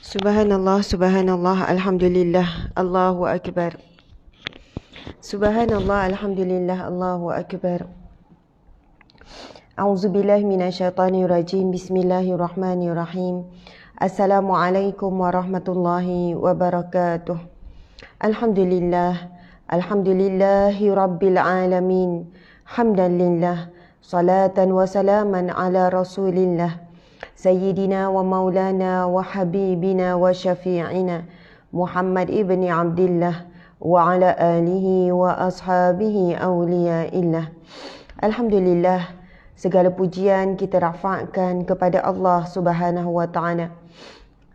Subhanallah, subhanallah, alhamdulillah, Allahu akbar. Subhanallah, alhamdulillah, Allahu akbar. A'udzubillahi minasyaitonirrajim. Bismillahirrahmanirrahim. Assalamualaikum warahmatullahi wabarakatuh. Alhamdulillah, alhamdulillahi rabbil alamin. Hamdan lillah, salatan wa salaman ala rasulillah. Sayyidina wa maulana wa habibina wa syafi'ina Muhammad ibni Abdillah wa ala alihi wa ashabihi awliyaillah. Alhamdulillah, segala pujian kita rafa'kan kepada Allah Subhanahu wa ta'ala.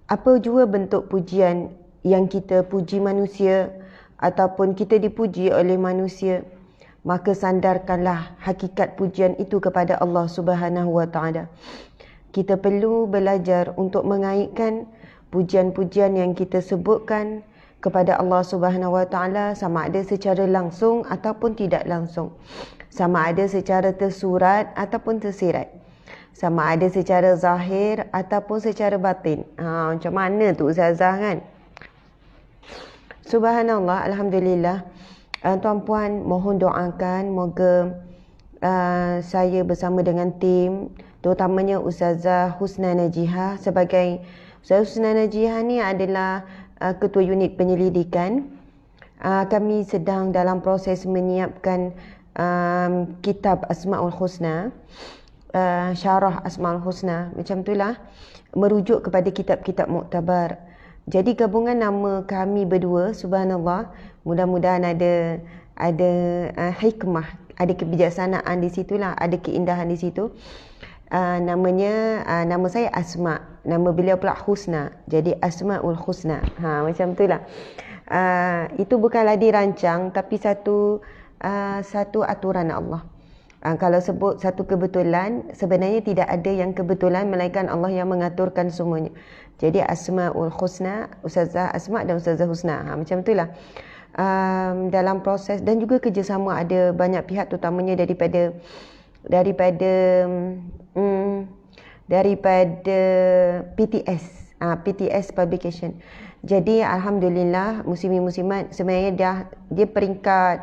Apa jua bentuk pujian yang kita puji manusia ataupun kita dipuji oleh manusia, maka sandarkanlah hakikat pujian itu kepada Allah Subhanahu wa ta'ala. Kita perlu belajar untuk mengaitkan pujian-pujian yang kita sebutkan kepada Allah Subhanahu Wa Taala, sama ada secara langsung ataupun tidak langsung, sama ada secara tersurat ataupun tersirat, sama ada secara zahir ataupun secara batin. Macam mana tu Ustazah kan? Subhanallah, alhamdulillah. Tuan-puan, mohon doakan moga saya bersama dengan tim, terutamanya Ustazah Husna Najihah. Sebagai Ustazah Husna Najihah ni adalah ketua unit penyelidikan. Kami sedang dalam proses menyiapkan kitab Asmaul Husna, syarah Asmaul Husna, macam itulah, merujuk kepada kitab-kitab muktabar. Jadi gabungan nama kami berdua, subhanallah, mudah-mudahan ada hikmah, ada kebijaksanaan di situlah, ada keindahan di situ. Nama saya Asma, nama beliau pula Husna, jadi Asmaul Husna. Macam itulah. Itu bukanlah dirancang, tapi satu aturan Allah. Kalau sebut satu kebetulan, sebenarnya tidak ada yang kebetulan melainkan Allah yang mengaturkan semuanya. Jadi Asmaul Husna, Ustazah Asma dan Ustazah Husna. Macam itulah. Dalam proses dan juga kerjasama ada banyak pihak, terutamanya daripada PTS Publication. Jadi alhamdulillah, muslimin-muslimat sebenarnya dia peringkat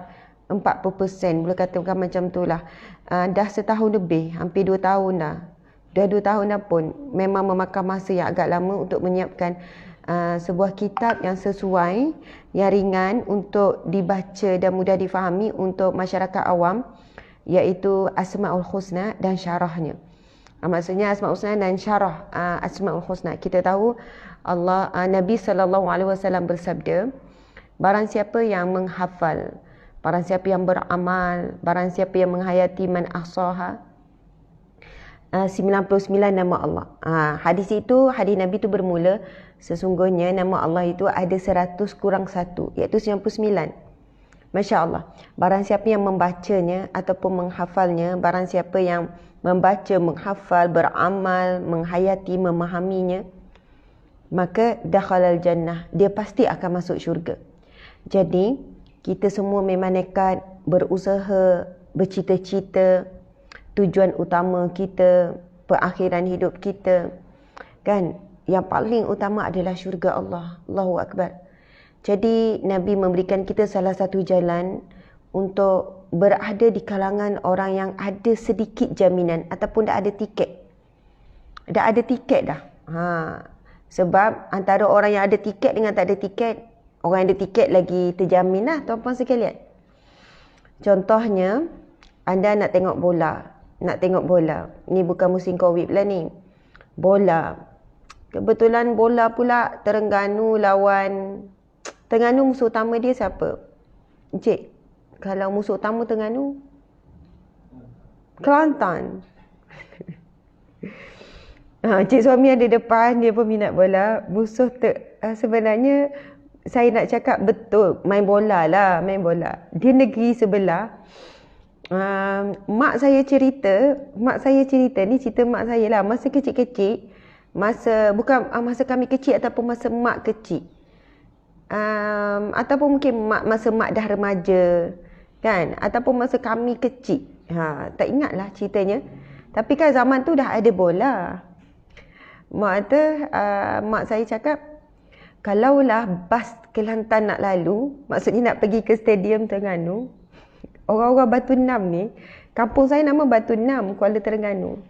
40%, boleh katakan macam itulah. Dah setahun lebih, hampir 2 tahun dah. Dah 2 tahun dah pun memang memakan masa yang agak lama untuk menyiapkan sebuah kitab yang sesuai, yang ringan untuk dibaca dan mudah difahami untuk masyarakat awam, iaitu Asmaul Husna dan syarahnya. Maksudnya Asmaul Husna dan syarah Asmaul Husna. Kita tahu Nabi SAW bersabda, barang siapa yang menghafal, barang siapa yang beramal, barang siapa yang menghayati man ahsaha 99 nama Allah. Hadis Nabi itu bermula, sesungguhnya nama Allah itu ada 100 kurang 1, iaitu 99. Masya Allah. Barang siapa yang membacanya ataupun menghafalnya, barang siapa yang membaca, menghafal, beramal, menghayati, memahaminya, maka dakhalal jannah, dia pasti akan masuk syurga. Jadi kita semua memang nekat, berusaha, bercita-cita, tujuan utama kita, perakhiran hidup kita, kan, yang paling utama adalah syurga Allah. Allahu Akbar. Jadi Nabi memberikan kita salah satu jalan untuk berada di kalangan orang yang ada sedikit jaminan ataupun dah ada tiket. Dah ada tiket dah. Sebab antara orang yang ada tiket dengan tak ada tiket, orang yang ada tiket lagi terjamin lah, tuan-puan sekalian. Contohnya, anda nak tengok bola. Ni bukan musim Covid pula ni. Bola. Kebetulan bola pula Terengganu lawan... Terengganu musuh utama dia siapa? Encik, kalau musuh utama Terengganu? Kelantan. Encik suami ada depan, dia pun minat bola. Sebenarnya saya nak cakap betul, main bola. Dia negeri sebelah. Mak saya cerita ni cerita mak saya lah, masa kecil-kecil, masa kami kecil ataupun masa mak kecil, ataupun mungkin masa mak dah remaja, kan, ataupun masa kami kecil, tak ingatlah ceritanya, tapi kan zaman tu dah ada bola. Mak saya cakap Kalaulah bas Kelantan nak lalu, maksudnya nak pergi ke Stadium Terengganu, orang-orang Batu Enam ni, kampung saya nama Batu Enam, Kuala Terengganu.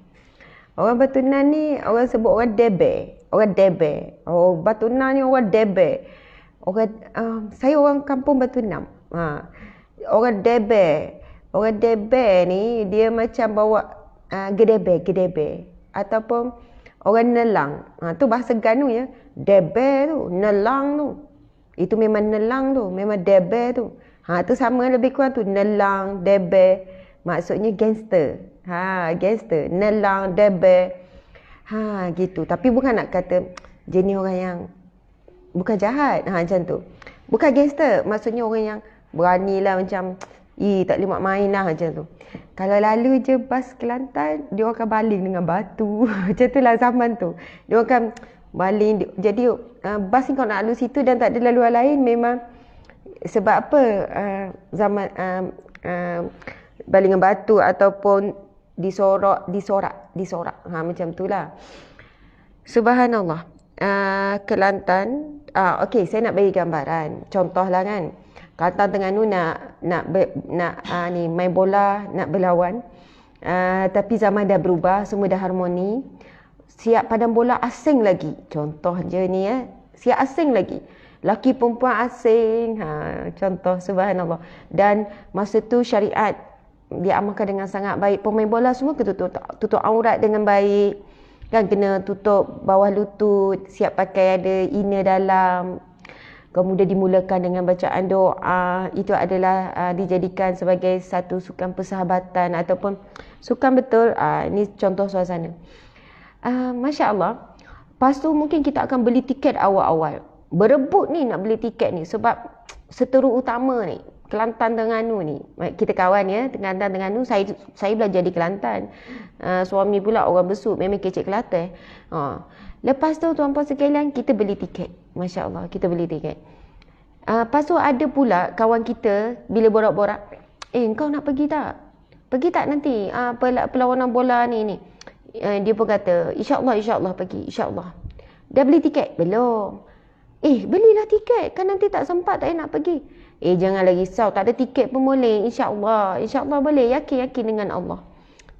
Orang Batu Enam ni, orang sebut orang Debe. Orang Debe. Oh, Batu Enam ni orang Debe. Saya orang kampung Batu Enam. Orang Debe. Orang Debe ni, dia macam bawa gedebe. Ataupun orang Nelang. Tu bahasa Ganu ya. Debe tu, Nelang tu. Itu memang Nelang tu, memang Debe tu. Tu sama lebih kurang tu, Nelang, Debe. Maksudnya gangster. Gangster. Nelang, Debe. Gitu. Tapi bukan nak kata jenis orang yang bukan jahat. Macam tu. Bukan gangster. Maksudnya orang yang beranilah macam, tak boleh main lah macam tu. Kalau lalu je bas Kelantan, dia akan baling dengan batu. Macam tu lah zaman tu. Dia akan baling. Jadi bas ni kalau nak lalu situ dan tak ada laluan lain, memang sebab apa zaman baling dengan batu ataupun disorak. Macam tu lah. Subhanallah. Kelantan, okey, saya nak bagi gambaran. Contoh lah kan. Kelantan Terengganu nak main bola, nak berlawan. Tapi zaman dah berubah, semua dah harmoni. Siap padang bola asing lagi. Contoh je ni ya. Siap asing lagi. Laki perempuan asing. Contoh, subhanallah. Dan masa tu syariat diamalkan dengan sangat baik. Pemain bola semua tutup aurat dengan baik. Kan kena tutup bawah lutut. Siap pakai ada inner dalam. Kemudian dimulakan dengan bacaan doa. Itu adalah dijadikan sebagai satu sukan persahabatan ataupun sukan betul. Ini contoh suasana. Masya Allah. Lepas tu mungkin kita akan beli tiket awal-awal. Berebut ni nak beli tiket ni. Sebab seteru utama ni, Kelantan Terengganu ni. Kita kawan ya, Kelantan Terengganu. Saya belajar di Kelantan. Suami pula orang Besut, memang kecek Kelantan. Lepas tu tuan-puan sekalian, kita beli tiket. Masya Allah, kita beli tiket. Lepas tu ada pula kawan kita, bila borak-borak, kau nak pergi tak? Pergi tak nanti perlawanan bola ni? Dia pun kata, insyaAllah pergi, insyaAllah. Dah beli tiket? Belum. Belilah tiket, kan nanti tak sempat, tak nak pergi. Janganlah risau, tak ada tiket pun boleh, insyaAllah boleh, yakin dengan Allah.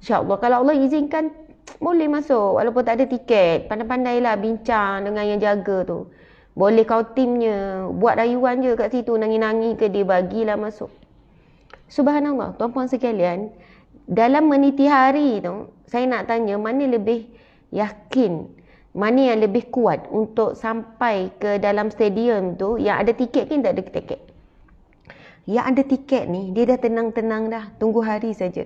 InsyaAllah, kalau Allah izinkan, boleh masuk, walaupun tak ada tiket. Pandai-pandailah bincang dengan yang jaga tu. Boleh kau timnya, buat rayuan je kat situ, nangis-nangis ke dia, bagilah masuk. Subhanallah, tuan-puan sekalian, dalam meniti hari tu, saya nak tanya, mana lebih yakin, mana yang lebih kuat untuk sampai ke dalam stadium tu, yang ada tiket kan tak ada tiket. Yang ada tiket ni, dia dah tenang-tenang dah, tunggu hari saja.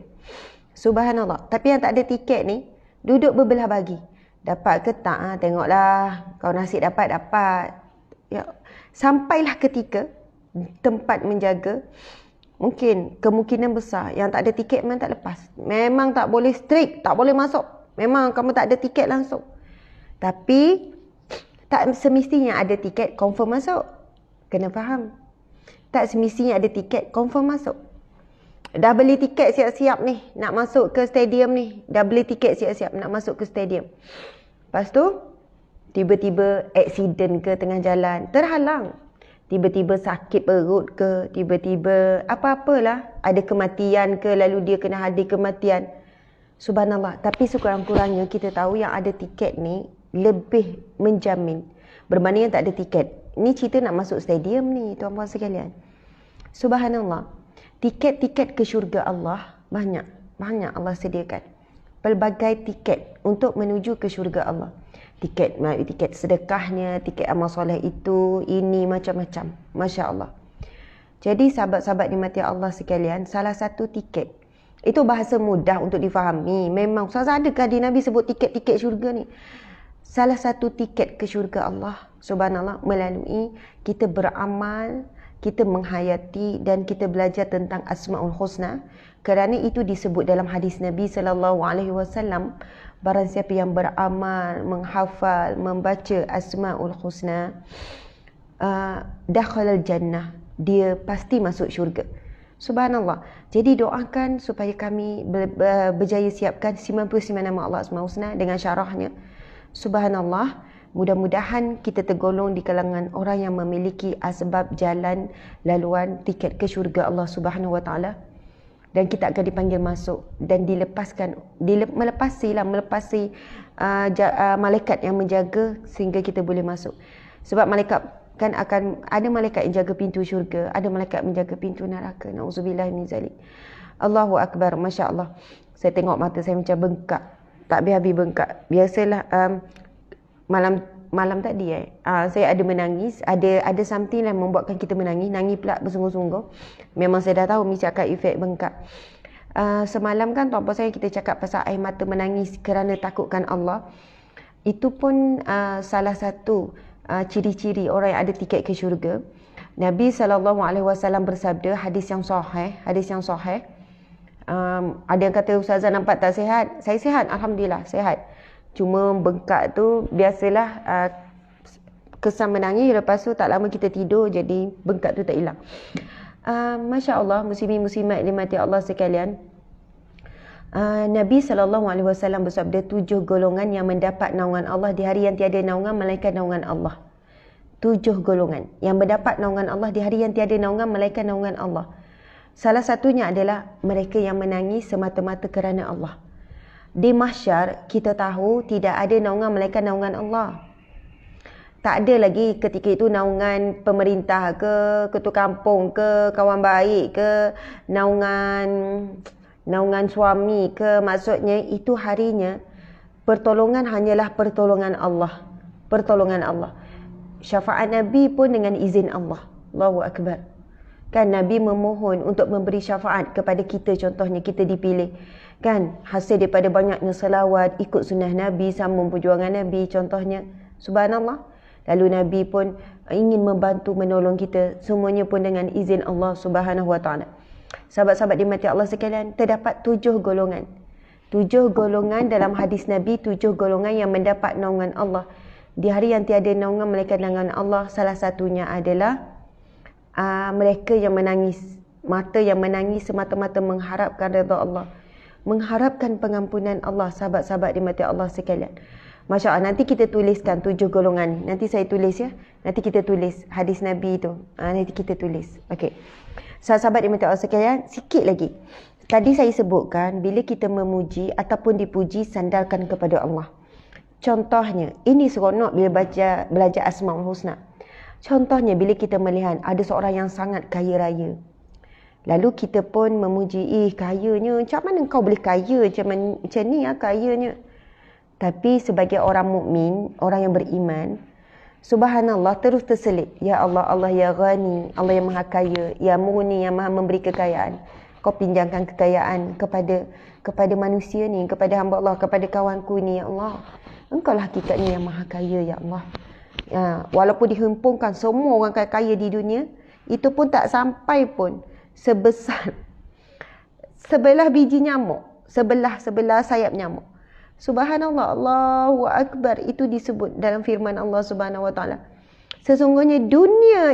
Subhanallah. Tapi yang tak ada tiket ni, duduk berbelah bagi. Dapat ke tak? Tengoklah. Kau nasib dapat. Ya. Sampailah ketika tempat menjaga, mungkin kemungkinan besar yang tak ada tiket memang tak lepas. Memang tak boleh strict, tak boleh masuk. Memang kamu tak ada tiket langsung. Tapi tak semestinya ada tiket confirm masuk. Kena faham. Tak semestinya ada tiket confirm masuk. Dah beli tiket siap-siap ni nak masuk ke stadium ni. Dah beli tiket siap-siap nak masuk ke stadium. Lepas tu tiba-tiba accident ke tengah jalan, terhalang. Tiba-tiba sakit perut ke, tiba-tiba apa-apalah, ada kematian ke, lalu dia kena hadir kematian. Subhanallah. Tapi sekurang-kurangnya kita tahu yang ada tiket ni lebih menjamin berbanding yang tak ada tiket. Ni cerita nak masuk stadium ni, tuan-puan sekalian. Subhanallah. Tiket-tiket ke syurga Allah banyak Allah sediakan. Pelbagai tiket untuk menuju ke syurga Allah. Tiket sedekahnya, tiket amal soleh itu, ini macam-macam. Masya Allah. Jadi sahabat-sahabat dimati Allah sekalian, salah satu tiket, itu bahasa mudah untuk difahami. Memang, Ustazah adakah di Nabi sebut tiket-tiket syurga ni? Salah satu tiket ke syurga Allah, subhanallah, melalui kita beramal, kita menghayati dan kita belajar tentang Asmaul Husna. Kerana itu disebut dalam hadis Nabi SAW, barang siapa yang beramal, menghafal, membaca Asmaul Husna, dakhalal jannah, dia pasti masuk syurga. Subhanallah. Jadi doakan supaya kami berjaya siapkan 99 nama Allah Asmaul Husna dengan syarahnya. Subhanallah. Mudah-mudahan kita tergolong di kalangan orang yang memiliki asbab jalan laluan tiket ke syurga Allah Subhanahu Wa Taala, dan kita akan dipanggil masuk dan dilepaskan, melepasi malaikat yang menjaga sehingga kita boleh masuk. Sebab malaikat kan akan ada malaikat yang jaga pintu syurga, ada malaikat menjaga pintu neraka. Nauzubillah min zalik. Allahu akbar, masya-Allah. Saya tengok mata saya macam bengkak, tak habis-habis bengkak. Biasalah malam tadi saya ada menangis, ada something yang membuatkan kita nangis pula bersungguh-sungguh. Memang saya dah tahu mesti akan efek bengkak. Semalam kan tuan-puan saya kita cakap pasal air mata menangis kerana takutkan Allah. Itu pun salah satu ciri-ciri orang yang ada tiket ke syurga. Nabi SAW bersabda, hadis yang sahih. Ada yang kata, Ustazah nampak tak sihat? Saya sihat, Alhamdulillah, sihat. Cuma bengkak tu biasalah kesan menangis, lepas tu tak lama kita tidur, jadi bengkak tu tak hilang. Masya Allah, muslimin muslimat dimati Allah sekalian. Nabi SAW bersabda, 7 golongan yang mendapat naungan Allah di hari yang tiada naungan melainkan naungan Allah. 7 golongan yang mendapat naungan Allah di hari yang tiada naungan melainkan naungan Allah. Salah satunya adalah mereka yang menangis semata-mata kerana Allah. Di mahsyar kita tahu tidak ada naungan melainkan naungan Allah. Tak ada lagi ketika itu naungan pemerintah ke, ketua kampung ke, kawan baik ke, naungan suami ke. Maksudnya itu harinya pertolongan hanyalah pertolongan Allah. Pertolongan Allah. Syafaat Nabi pun dengan izin Allah. Allahu akbar. Kan Nabi memohon untuk memberi syafaat kepada kita, contohnya kita dipilih. Kan hasil daripada banyaknya selawat, ikut sunnah Nabi, sambung perjuangan Nabi contohnya. Subhanallah. Lalu Nabi pun ingin membantu menolong kita, semuanya pun dengan izin Allah Subhanahu Wa Taala. Sahabat-sahabat dimati Allah sekalian, terdapat 7 golongan. 7 golongan dalam hadis Nabi, 7 golongan yang mendapat naungan Allah di hari yang tiada naungan melainkan naungan Allah. Salah satunya adalah mereka yang menangis, mata yang menangis semata-mata mengharapkan redha Allah, mengharapkan pengampunan Allah. Sahabat-sahabat dimati Allah sekalian, Masya Allah, nanti kita tuliskan 7 golongan. Nanti saya tulis ya. Nanti kita tulis hadis Nabi itu. Nanti kita tulis. Okey. Sahabat-sahabat dimati Allah sekalian, sikit lagi. Tadi saya sebutkan bila kita memuji ataupun dipuji, sandarkan kepada Allah. Contohnya, ini seronok bila belajar Asmaul Husna. Contohnya bila kita melihat ada seorang yang sangat kaya raya, lalu kita pun memuji, kayanya, macam mana kau boleh kaya macam ni kayanya. Tapi sebagai orang mukmin, orang yang beriman, subhanallah, terus terselit, ya Allah, Allah ya Ghani, Allah yang maha kaya, ya Mughni, yang maha memberi kekayaan. Kau pinjamkan kekayaan kepada manusia ni, kepada hamba Allah, kepada kawanku ni, ya Allah. Engkau lah hakikatnya yang maha kaya, ya Allah. Walaupun dihimpunkan semua orang kaya di dunia, itu pun tak sampai pun sebesar sebelah biji nyamuk, sebelah sayap nyamuk. Subhanallah, Allahu Akbar. Itu disebut dalam firman Allah Subhanahu Wa Taala. Sesungguhnya dunia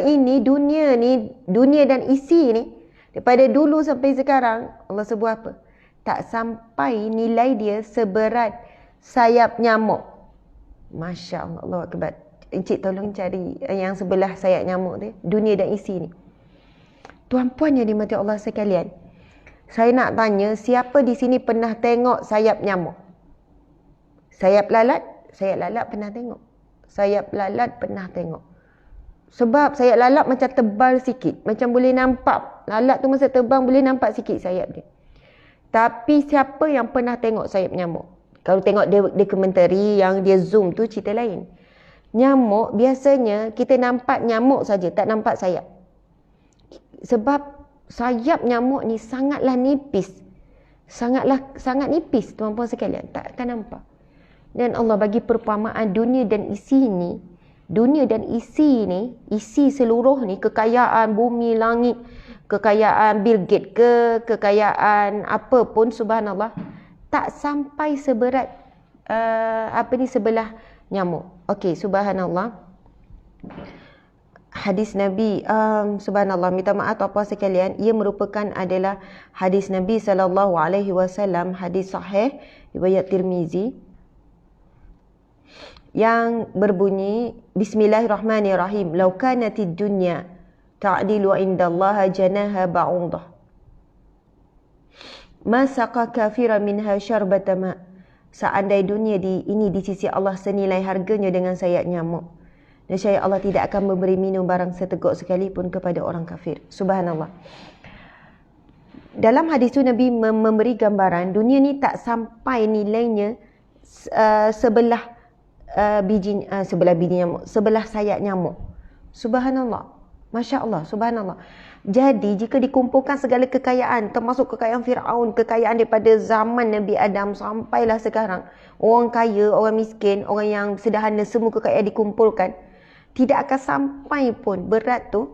dan isi ni, daripada dulu sampai sekarang, Allah sebut apa? Tak sampai nilai dia seberat sayap nyamuk. Masya Allah, Allahu Akbar. Encik tolong cari yang sebelah sayap nyamuk tu, dunia dan isi ni. Tuan-puan yang dimati Allah sekalian, saya nak tanya, siapa di sini pernah tengok sayap nyamuk? Sayap lalat pernah tengok. Sayap lalat pernah tengok. Sebab sayap lalat macam tebal sikit, macam boleh nampak. Lalat tu masa terbang boleh nampak sikit sayap dia. Tapi siapa yang pernah tengok sayap nyamuk? Kalau tengok dokumentari yang dia zoom tu cerita lain. Nyamuk biasanya kita nampak nyamuk saja, tak nampak sayap. Sebab sayap nyamuk ni sangatlah nipis. Sangat nipis tuan-puan sekalian, tak akan nampak. Dan Allah bagi perumpamaan dunia dan isi ni. Dunia dan isi ni, isi seluruh ni, kekayaan bumi, langit, kekayaan Bill Gates ke, kekayaan apa pun, subhanallah, tak sampai seberat sebelah nyamuk. Okey, subhanallah. Hadis Nabi, subhanallah, minta maaf tuan-puan sekalian, ia merupakan adalah hadis Nabi SAW, hadis sahih riwayat Tirmizi, yang berbunyi Bismillahirrahmanirrahim. Lau kanatid dunya ta'dilu indallaha janaha ba'udah ma saqa kafiran minha syarbata ma. Seandai dunia ini di sisi Allah senilai harganya dengan sayap nyamuk, nescaya Allah tidak akan memberi minum barang seteguk sekalipun kepada orang kafir. Subhanallah. Dalam hadis itu Nabi memberi gambaran dunia ni tak sampai nilainya sebelah biji nyamuk, sebelah sayap nyamuk. Subhanallah. Masya Allah, subhanallah. Jadi jika dikumpulkan segala kekayaan, termasuk kekayaan Fir'aun, kekayaan daripada zaman Nabi Adam sampailah sekarang, orang kaya, orang miskin, orang yang sederhana, semua kekayaan dikumpulkan, tidak akan sampai pun berat tu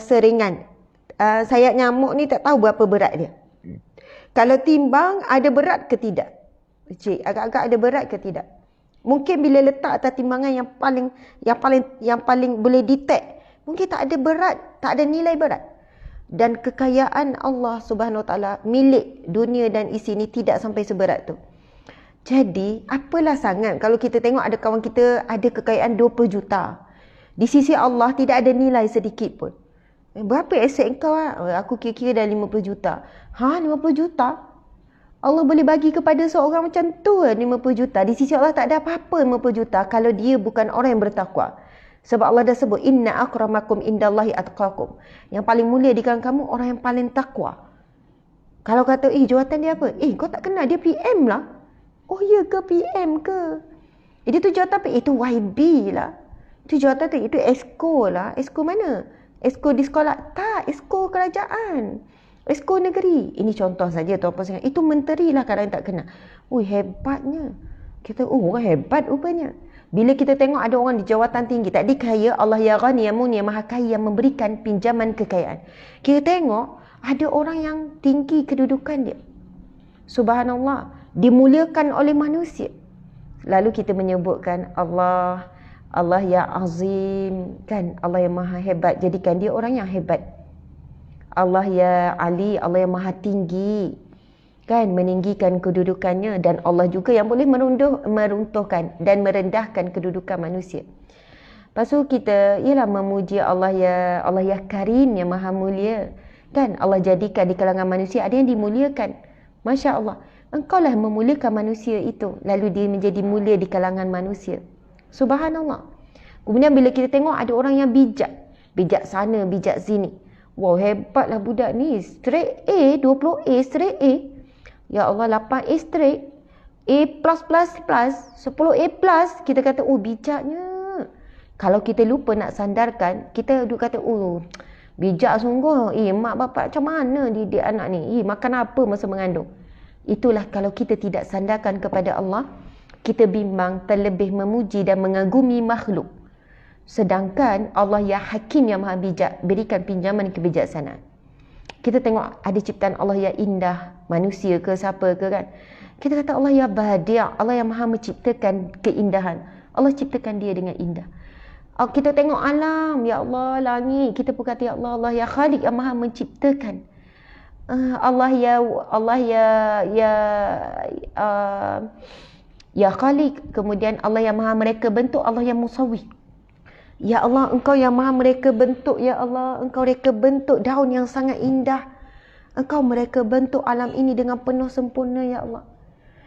seringan sayap nyamuk ni. Tak tahu berapa berat dia. Kalau timbang, ada berat ke tidak? Cik, agak-agak ada berat ke tidak? Mungkin bila letak atas timbangan yang paling boleh detect, mungkin tak ada berat, tak ada nilai berat. Dan kekayaan Allah Subhanahu Wa Taala milik dunia dan isi ni tidak sampai seberat tu. Jadi, apalah sangat kalau kita tengok ada kawan kita ada kekayaan 20 juta. Di sisi Allah tidak ada nilai sedikit pun. Berapa aset kau? Aku kira-kira dah 50 juta. 50 juta? Allah boleh bagi kepada seorang macam tu 50 juta. Di sisi Allah tak ada apa-apa 50 juta kalau dia bukan orang yang bertakwa. Sebab Allah dah sebut, inna akramakum indallahi atqakum. Yang paling mulia di kalangan kamu orang yang paling takwa. Kalau kata, jawatan dia apa? Kau tak kenal, dia PM lah. Oh ya ke, PM ke? Itu jawatan apa? Itu YB lah. Itu jawatan tu, itu Esko lah. Esko mana? Esko di sekolah? Tak, Esko kerajaan. Esko negeri. Ini contoh saja tuan-puan sekalian. Itu menteri lah kadang tak kenal. Hebatnya. Kita, orang hebat rupanya. Bila kita tengok ada orang di jawatan tinggi, tak dikaya, Allah ya ghani ya muni, maha kaya yang memberikan pinjaman kekayaan. Kita tengok ada orang yang tinggi kedudukan dia. Subhanallah, dimuliakan oleh manusia. Lalu kita menyebutkan Allah ya azim, kan? Allah yang maha hebat, jadikan dia orang yang hebat. Allah ya ali, Allah yang maha tinggi, kan, meninggikan kedudukannya. Dan Allah juga yang boleh meruntuhkan dan merendahkan kedudukan manusia. Lepas tu kita ialah memuji Allah ya Karim yang maha mulia, kan. Allah jadikan di kalangan manusia ada yang dimuliakan. Masya Allah, engkaulah memuliakan manusia itu, lalu dia menjadi mulia di kalangan manusia. Subhanallah. Kemudian bila kita tengok ada orang yang bijak, bijaksana, bijak sini, wow, hebatlah budak ni, straight A, 20 A, straight A. Ya Allah, 8A straight, A+++, 10A+, kita kata, bijaknya. Kalau kita lupa nak sandarkan, kita duk kata, bijak sungguh. Mak bapak macam mana didik anak ni? Makan apa masa mengandung? Itulah kalau kita tidak sandarkan kepada Allah, kita bimbang terlebih memuji dan mengagumi makhluk. Sedangkan Allah ya Hakim yang maha bijak, berikan pinjaman kebijaksanaan. Kita tengok ada ciptaan Allah yang indah, manusia ke siapa ke, kan. Kita kata Allah ya Badi', Allah yang maha menciptakan keindahan. Allah ciptakan dia dengan indah. Kita tengok alam, ya Allah, langit, kita pun kata ya Allah, Allah ya Khaliq yang maha menciptakan. Allah ya Khaliq. Kemudian Allah yang maha mereka bentuk, Allah yang musawwir. Ya Allah, engkau yang maha mereka bentuk. Ya Allah, engkau mereka bentuk daun yang sangat indah. Engkau mereka bentuk alam ini dengan penuh sempurna, ya Allah.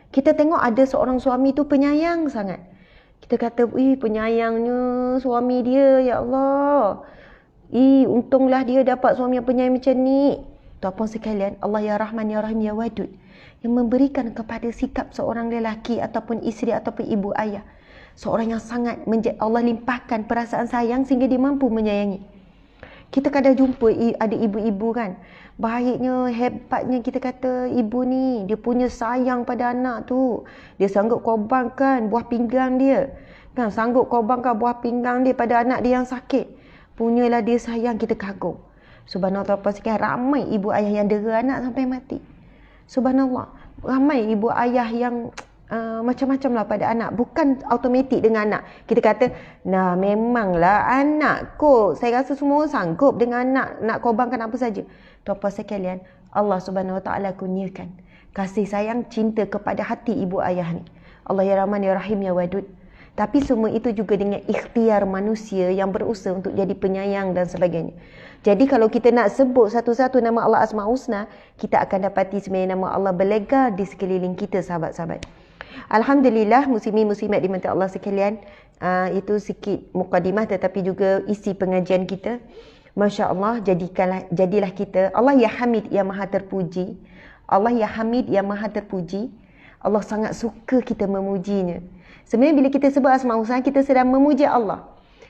Kita tengok ada seorang suami tu penyayang sangat. Kita kata, penyayangnya suami dia, ya Allah. Untunglah dia dapat suami yang penyayang macam ni. Tuan-puan sekalian, Allah ya Rahman ya Rahim ya Wadud, yang memberikan kepada sikap seorang lelaki ataupun isteri ataupun ibu ayah, seorang yang sangat Allah limpahkan perasaan sayang sehingga dia mampu menyayangi. Kita kadang jumpa ada ibu-ibu, kan, baiknya, hebatnya kita kata ibu ni, dia punya sayang pada anak tu. Dia sanggup korbankan buah pinggang dia, kan, sanggup korbankan buah pinggang dia pada anak dia yang sakit. Punyalah dia sayang, kita kagum. Subhanallah, sekian ramai ibu ayah yang dera anak sampai mati. Subhanallah, ramai ibu ayah yang macam-macam lah pada anak. Bukan automatik dengan anak. Kita kata, nah memanglah anak kot. Saya rasa semua orang sanggup dengan anak, nak korbankan apa saja. Tuan-puan sekalian, Allah Subhanahu Wa Taala kurniakan kasih sayang, cinta kepada hati ibu ayah ni. Allah ya Rahman ya Rahim ya Wadud. Tapi semua itu juga dengan ikhtiar manusia yang berusaha untuk jadi penyayang dan sebagainya. Jadi kalau kita nak sebut satu-satu nama Allah Asmaul Husna, kita akan dapati sebenarnya nama Allah berlegar di sekeliling kita, sahabat-sahabat. Alhamdulillah, muslimin-muslimat dimati Allah sekalian, itu sikit mukadimah tetapi juga isi pengajian kita. Masya Allah, jadilah kita Allah ya Hamid yang maha terpuji. Allah ya Hamid yang maha terpuji. Allah sangat suka kita memujinya. Sebenarnya bila kita sebut Asmaul Husna, kita sedang memuji Allah,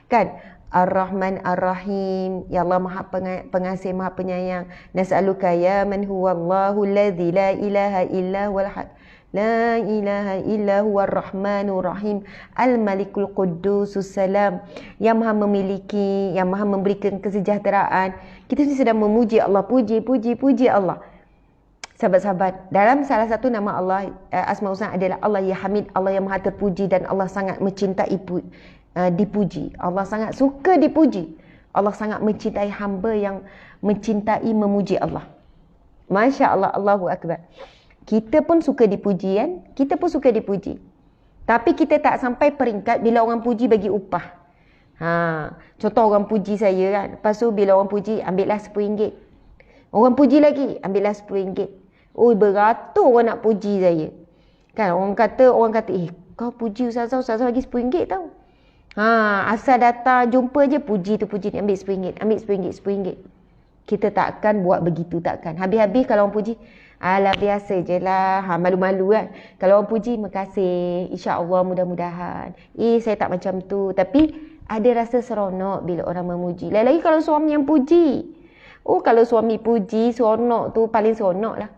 kan? Ar-Rahman Ar-Rahim, ya Allah maha pengasih, maha penyayang. Nas'aluka ya man huwallahu alladhi la ilaha illa huwal haq, la ilaha illa huwar rahmanur rahim, al-malikul quddusus salam, yang maha memiliki, yang maha memberikan kesejahteraan. Kita sedang memuji Allah, puji Allah. Sahabat-sahabat, dalam salah satu nama Allah Asmaul Husna adalah Allah ya Hamid, Allah yang maha terpuji, dan Allah sangat mencintai dipuji. Allah sangat suka dipuji. Allah sangat mencintai hamba yang mencintai memuji Allah. Masya Allah, Allahu Akbar. Kita pun suka dipuji, kan? Kita pun suka dipuji. Tapi kita tak sampai peringkat bila orang puji bagi upah. Contoh orang puji saya, kan? Lepas tu bila orang puji, ambillah RM10. Orang puji lagi, ambillah RM10. Oh, beratur orang nak puji saya. Kan orang kata, kau puji Ustazah bagi RM10 tau. Asal datang jumpa je puji tu puji ni, ambil RM10. Kita takkan buat begitu, takkan. Habis-habis kalau orang puji, alah biasa je lah, malu-malu kan. Kalau orang puji, makasih, insya-Allah mudah-mudahan. Saya tak macam tu. Tapi ada rasa seronok bila orang memuji. Lagi kalau suami yang puji. Kalau suami puji, seronok tu paling seronok lah.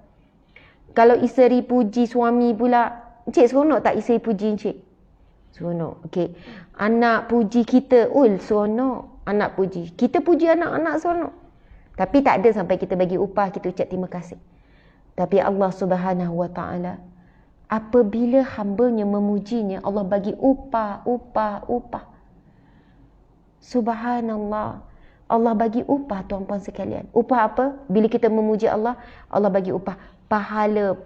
Kalau isteri puji suami pula, encik seronok tak isteri puji encik? Seronok. Okey. Anak puji kita, seronok. Anak puji. Kita puji anak-anak, seronok. Tapi tak ada sampai kita bagi upah, kita ucap terima kasih. Tapi Allah Subhanahu Wa Taala, apabila hamba-Nya memujinya, Allah bagi upah. Subhanallah. Allah bagi upah, tuan-puan sekalian. Upah apa? Bila kita memuji Allah, Allah bagi upah. Pahala.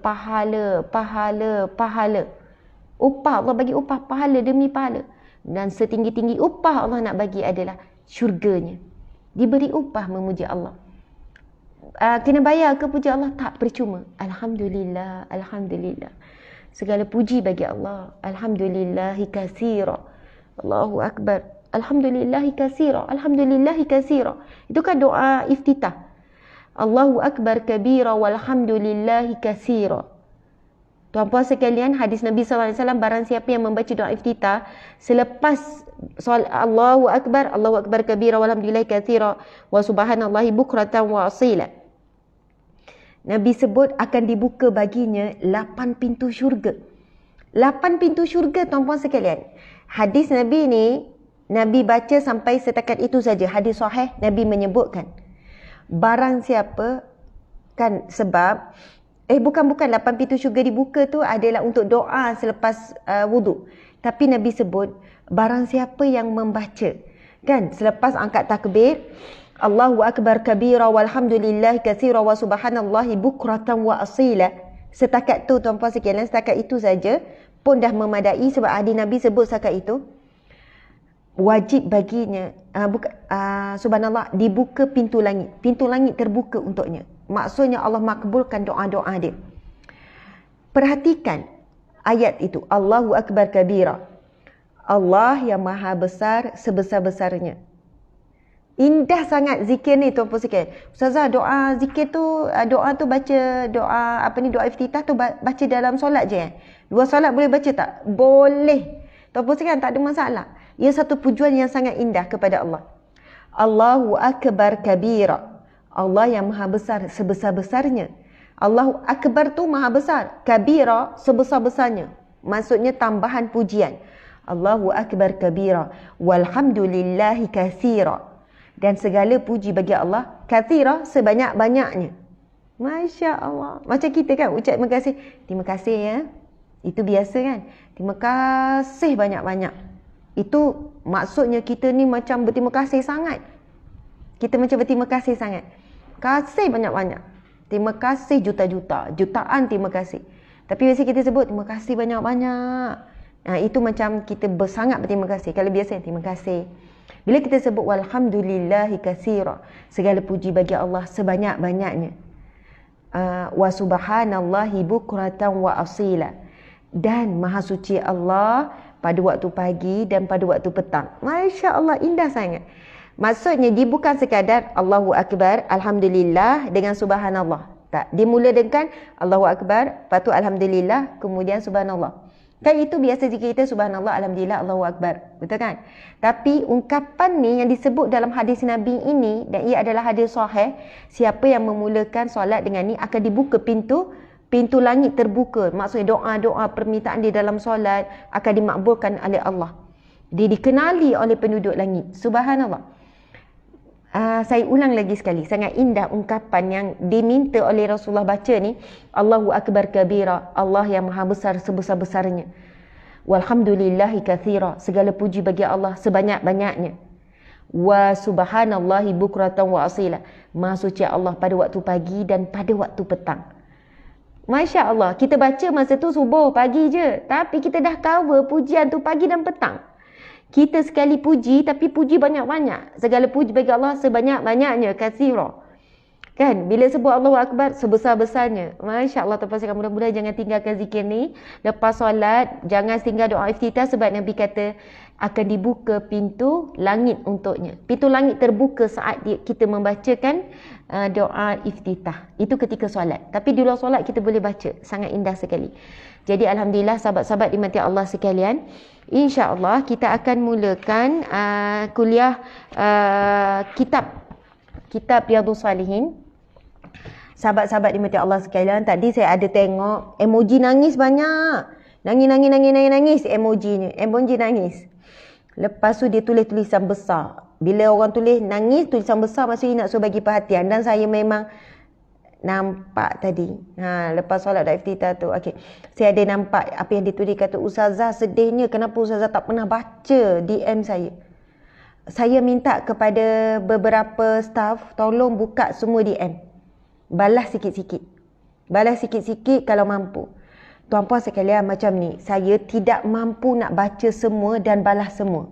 Upah, Allah bagi upah, pahala demi pahala. Dan setinggi-tinggi upah Allah nak bagi adalah syurganya. Diberi upah memuji Allah. Kena bayar ke puji Allah? Tak, percuma. Alhamdulillah. Segala puji bagi Allah. Alhamdulillahi katsira. Allahu Akbar. Alhamdulillahi katsira. Itu kan doa iftitah. Allahu Akbar kabira walhamdulillahi katsira. Tuan-puan sekalian, hadis Nabi SAW, barang siapa yang membaca doa iftitah selepas Allahu Akbar kabira walhamdulillahi katsira wa subhanallahi bukratan wa asila, Nabi sebut akan dibuka baginya 8 pintu syurga. 8 pintu syurga, tuan-puan sekalian. Hadis Nabi ni, Nabi baca sampai setakat itu saja. Hadis sahih, Nabi menyebutkan barang siapa, kan, sebab bukan 8 pintu syurga dibuka tu adalah untuk doa selepas wudu. Tapi Nabi sebut barang siapa yang membaca, kan, selepas angkat takbir, Allahu Akbar kabira walhamdulillahi katsira wa subhanallahi bukratan wa asila. Setakat tu, tuan-puan sekalian, setakat itu saja pun dah memadai, sebab hadis Nabi sebut setakat itu. Wajib baginya, subhanallah, dibuka pintu langit. Pintu langit terbuka untuknya. Maksudnya Allah makbulkan doa-doa dia. Perhatikan ayat itu. Allahu Akbar kabira. Allah yang maha besar sebesar-besarnya. Indah sangat zikir ni, tuan-puan sekalian. Ustazah, doa zikir tu, doa tu baca, doa iftitah tu baca dalam solat je. Luar solat boleh baca tak? Boleh. Tuan-puan sekalian, tak ada masalah. Ia satu pujuan yang sangat indah kepada Allah. Allahu Akbar kabira. Allah yang maha besar sebesar-besarnya. Allahu Akbar tu maha besar. Kabira sebesar-besarnya. Maksudnya tambahan pujian. Allahu Akbar kabira. Walhamdulillahi katsira. Dan segala puji bagi Allah. Katsira, sebanyak-banyaknya. Masya Allah. Macam kita kan ucap terima kasih. Terima kasih ya. Itu biasa kan. Terima kasih banyak-banyak. Itu maksudnya kita ni macam berterima kasih sangat. Kita macam berterima kasih sangat. Kasih banyak-banyak. Terima kasih juta-juta. Jutaan terima kasih. Tapi biasa kita sebut terima kasih banyak-banyak. Itu macam kita sangat berterima kasih. Kalau biasa terima kasih. Bila kita sebut walhamdulillahi katsira, segala puji bagi Allah sebanyak-banyaknya. Wa subhanallahi bukratan wa asila, dan maha suci Allah pada waktu pagi dan pada waktu petang. Masya Allah, indah sangat. Maksudnya dia bukan sekadar Allahu Akbar, Alhamdulillah dengan Subhanallah. Tak, dia mula dengan Allahu Akbar, lepas tu Alhamdulillah, kemudian Subhanallah. Kan itu biasa jika kita Subhanallah, Alhamdulillah, Allahu Akbar. Betul kan? Tapi ungkapan ni yang disebut dalam hadis Nabi ini, dan ia adalah hadis sahih, siapa yang memulakan solat dengan ni akan dibuka pintu langit terbuka. Maksudnya doa-doa permintaan di dalam solat akan dimakbulkan oleh Allah. Dia dikenali oleh penduduk langit. Subhanallah. Saya ulang lagi sekali, sangat indah ungkapan yang diminta oleh Rasulullah baca ni. Allahu Akbar kabira, Allah yang maha besar sebesar-besarnya. Walhamdulillahi katsira, segala puji bagi Allah sebanyak-banyaknya. Wa subhanallahi bukratan wa asila, maha suci Allah pada waktu pagi dan pada waktu petang. Masya Allah, kita baca masa tu subuh pagi je, tapi kita dah cover pujian tu pagi dan petang. Kita sekali puji, tapi puji banyak-banyak. Segala puji bagi Allah sebanyak-banyaknya, katsira. Kan? Bila sebut Allahu Akbar, sebesar-besarnya. Masya Allah, terpaksa mudah-mudahan jangan tinggalkan zikir ni. Lepas solat, jangan tinggal doa iftitah, sebab Nabi kata akan dibuka pintu langit untuknya. Pintu langit terbuka saat kita membacakan doa iftitah. Itu ketika solat. Tapi di luar solat kita boleh baca. Sangat indah sekali. Jadi Alhamdulillah, sahabat-sahabat dimati Allah sekalian, insya-Allah kita akan mulakan kuliah kitab Riyadhus Salihin. Sahabat-sahabat dimati Allah sekalian, tadi saya ada tengok emoji nangis banyak. Nangis emojinya. Emoji nangis. Lepas tu dia tulis tulisan besar. Bila orang tulis nangis tulisan besar, maksudnya nak suruh bagi perhatian. Dan saya memang nampak tadi. Lepas solat dan iftitah tu. Okey. Saya ada nampak apa yang ditulis, kata Ustazah sedihnya kenapa Ustazah tak pernah baca DM saya. Saya minta kepada beberapa staff tolong buka semua DM. Balas sikit-sikit. Balas sikit-sikit kalau mampu. Tuan-puan sekalian, macam ni, saya tidak mampu nak baca semua dan balas semua.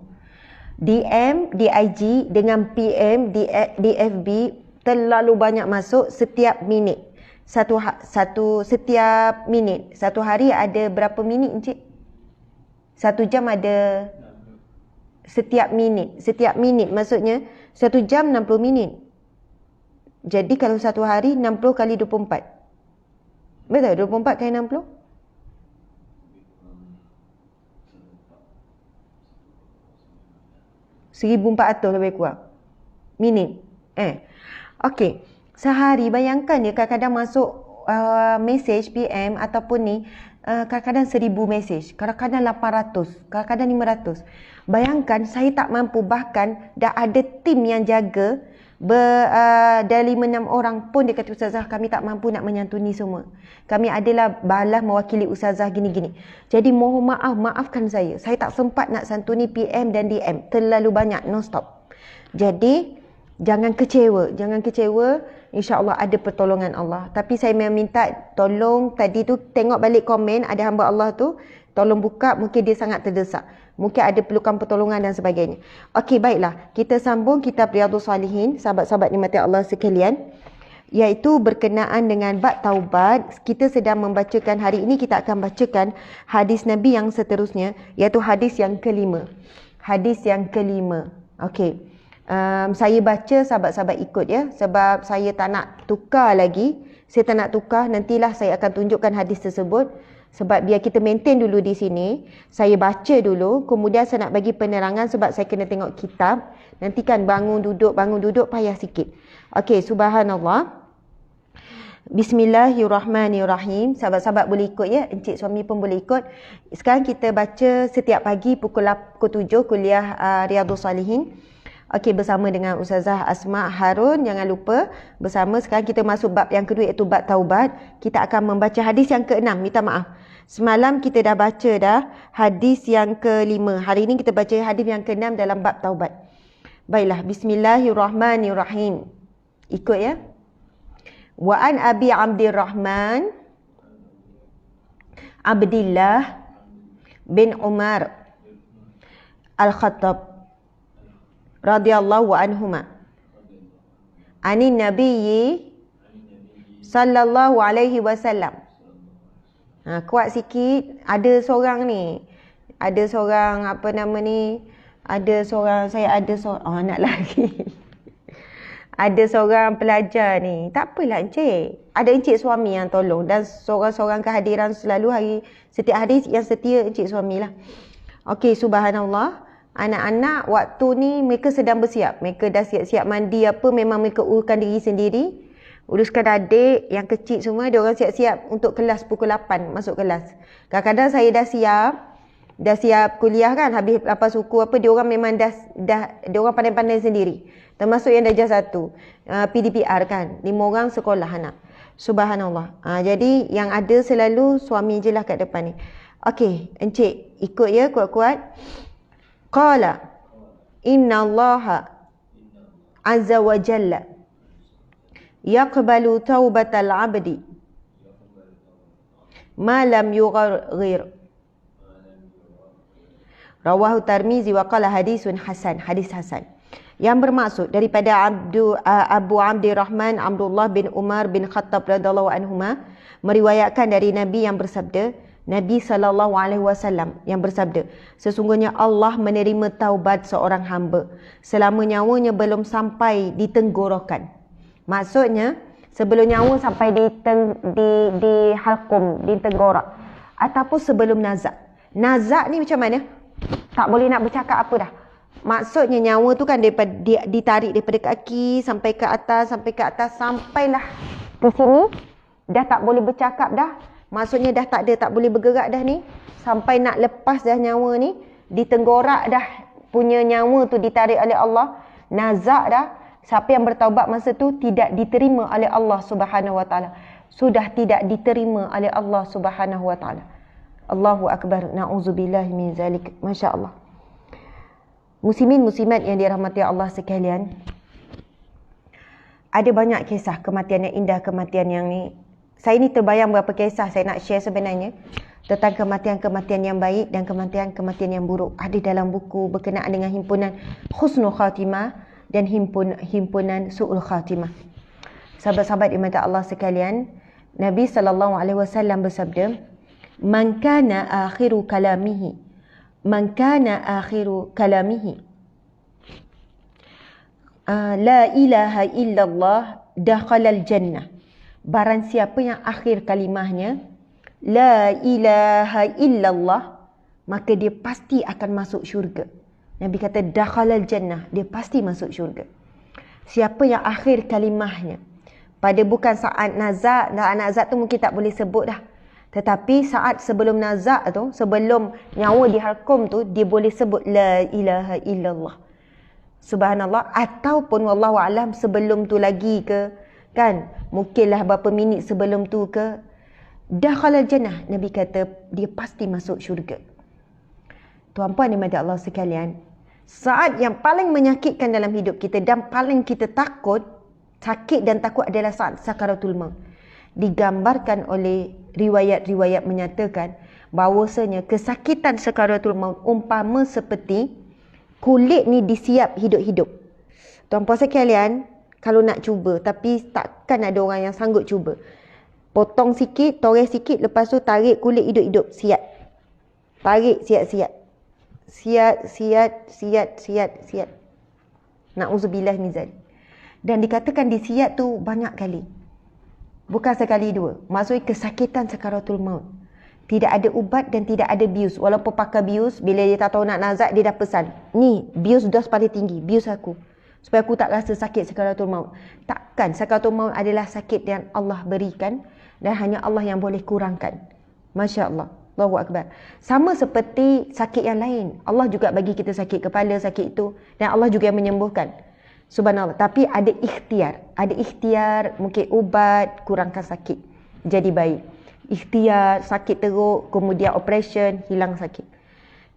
DM di IG dengan PM di FB terlalu banyak masuk setiap minit. Setiap minit. Satu hari ada berapa minit, Encik? 1 jam ada setiap minit. Setiap minit maksudnya 1 jam 60 minit. Jadi kalau satu hari 60 kali 24. Betul? 24 kali 60? 1400 lebih kurang minit. Okey. Sehari bayangkan dia kadang-kadang masuk message PM ataupun ni kadang-kadang 1000 message, kadang-kadang 800, kadang-kadang 500. Bayangkan saya tak mampu, bahkan dah ada tim yang jaga dari 5-6 orang pun dia kata Ustazah kami tak mampu nak menyantuni semua. Kami adalah balas mewakili Ustazah gini-gini. Jadi mohon maaf, maafkan saya. Saya tak sempat nak santuni PM dan DM. Terlalu banyak, non-stop. Jadi jangan kecewa. Jangan kecewa. InsyaAllah ada pertolongan Allah. Tapi saya memang minta tolong tadi tu tengok balik komen. Ada hamba Allah tu. Tolong buka. Mungkin dia sangat terdesak. Mungkin ada perlukan pertolongan dan sebagainya. Okey, baiklah. Kita sambung kitab Riyadhus Salihin. Sahabat-sahabat dimati Allah sekalian. Iaitu berkenaan dengan bab taubat. Kita sedang membacakan hari ini. Kita akan bacakan hadis Nabi yang seterusnya. Iaitu hadis yang kelima. Hadis yang kelima. Okey. Saya baca, sahabat-sahabat ikut ya. Sebab saya tak nak tukar lagi. Saya tak nak tukar. Nantilah saya akan tunjukkan hadis tersebut. Sebab biar kita maintain dulu di sini. Saya baca dulu. Kemudian saya nak bagi penerangan sebab saya kena tengok kitab. Nanti kan bangun duduk payah sikit. Okey, subhanallah. Bismillahirrahmanirrahim. Sahabat-sahabat boleh ikut ya. Encik suami pun boleh ikut. Sekarang kita baca setiap pagi pukul 7 kuliah Riyadhus Salihin. Okey, bersama dengan Ustazah Asma Harun. Jangan lupa bersama. Sekarang kita masuk bab yang kedua iaitu bab taubat. Kita akan membaca hadis yang ke-6. Minta maaf. Semalam kita dah baca dah hadis yang ke-5. Hari ini kita baca hadis yang ke-6 dalam bab taubat. Baiklah, bismillahirrahmanirrahim. Ikut ya. Wa an Abi Abdirrahman Abdillah bin Umar Al-Khattab radhiyallahu anhuma anin nabiyyi sallallahu alaihi wasallam. Kuat sikit. Ada seorang ni, ada seorang apa nama ni, ada seorang, saya ada seorang, nak lagi ada seorang pelajar ni. Tak apalah encik, ada encik suami yang tolong, dan seorang-seorang kehadiran selalu hari, setiap hari yang setia encik suami lah. Okey, subhanallah. Anak-anak waktu ni mereka sedang bersiap, mereka dah siap-siap mandi apa, memang mereka uruskan diri sendiri, uruskan adik yang kecil semua. Dia orang siap-siap untuk kelas pukul 8 masuk kelas. Kadang-kadang saya dah siap kuliah kan, habis lepas suku apa, dia orang memang dah dia orang pandai-pandai sendiri. Termasuk yang darjah 1 PDPR kan, 5 orang sekolah anak. Subhanallah. Jadi yang ada selalu suami je lah kat depan ni. Okey, encik ikut ya, kuat-kuat. Qala inna Allah azza wa jalla yaqbalu taubatal abdi ma lam yughaghir. Rawahu Tirmizi wa qala hadisun hasan. Hadis hasan. Yang bermaksud daripada Abu Abdurrahman Abdullah bin Umar bin Khattab radhiyallahu anhuma meriwayatkan dari Nabi yang bersabda, Nabi SAW yang bersabda, sesungguhnya Allah menerima taubat seorang hamba selama nyawanya belum sampai di tenggorokan. Maksudnya sebelum nyawa sampai di halqum, di tenggorak, ataupun sebelum nazak. Nazak ni macam mana? Tak boleh nak bercakap apa dah. Maksudnya nyawa tu kan ditarik daripada kaki sampai ke atas, sampailah ke sini, dah tak boleh bercakap dah. Maksudnya dah tak boleh bergerak dah ni. Sampai nak lepas dah nyawa ni, di tenggorak dah punya nyawa tu ditarik oleh Allah. Nazak dah. Siapa yang bertaubat masa tu tidak diterima oleh Allah Subhanahu Wa Taala. Sudah tidak diterima oleh Allah Subhanahu Wa Taala. Allahu Akbar. Na'udzubillah min zalik. Masya Allah. Muslimin muslimat yang dirahmati Allah sekalian, ada banyak kisah kematian yang indah, kematian yang ni. Saya ni terbayang berapa kisah saya nak share sebenarnya tentang kematian-kematian yang baik dan kematian-kematian yang buruk. Ada dalam buku berkenaan dengan himpunan Husnul Khatimah dan himpunan Su'ul Khatimah. Sahabat-sahabat di mata Allah sekalian, Nabi SAW bersabda, Man kana akhiru kalamihi la ilaha illallah dakhalal jannah. Barang siapa yang akhir kalimahnya la ilaha illallah, maka dia pasti akan masuk syurga. Nabi kata dakhalal jannah, dia pasti masuk syurga. Siapa yang akhir kalimahnya pada bukan saat nazak, nazak tu mungkin tak boleh sebut dah, tetapi saat sebelum nazak tu, sebelum nyawa dihalkum tu, dia boleh sebut la ilaha illallah. Subhanallah. Ataupun wallahu alam sebelum tu lagi ke, kan, mungkinlah berapa minit sebelum tu ke, dakhalal jannah, Nabi kata dia pasti masuk syurga. Tuan-puan dimana Allah sekalian, saat yang paling menyakitkan dalam hidup kita dan paling kita takut, sakit dan takut adalah saat sakaratul maut. Digambarkan oleh riwayat-riwayat menyatakan bahawasanya kesakitan sakaratul maut umpama seperti kulit ni disiap hidup-hidup. Tuan-puan sekalian, kalau nak cuba, tapi takkan ada orang yang sanggup cuba. Potong sikit, toreh sikit, lepas tu tarik kulit hidup-hidup, siat. Tarik, siat-siat. Siat. Na'udzubillah min zalik. Dan dikatakan disiat tu banyak kali. Bukan sekali dua. Maksudnya kesakitan sakaratul maut. Tidak ada ubat dan tidak ada bius. Walaupun pakai bius, bila dia tak tahu nak nazak, dia dah pesan, ni bius dos paling tinggi, bius aku, supaya aku tak rasa sakit sakaratul maut. Takkan. Sakaratul maut adalah sakit yang Allah berikan dan hanya Allah yang boleh kurangkan. Masya Allah. Allahu Akbar. Sama seperti sakit yang lain. Allah juga bagi kita sakit kepala, sakit itu, dan Allah juga yang menyembuhkan. Subhanallah. Tapi ada ikhtiar. Ada ikhtiar, mungkin ubat, kurangkan sakit, jadi baik. Ikhtiar, sakit teruk, kemudian operation, hilang sakit.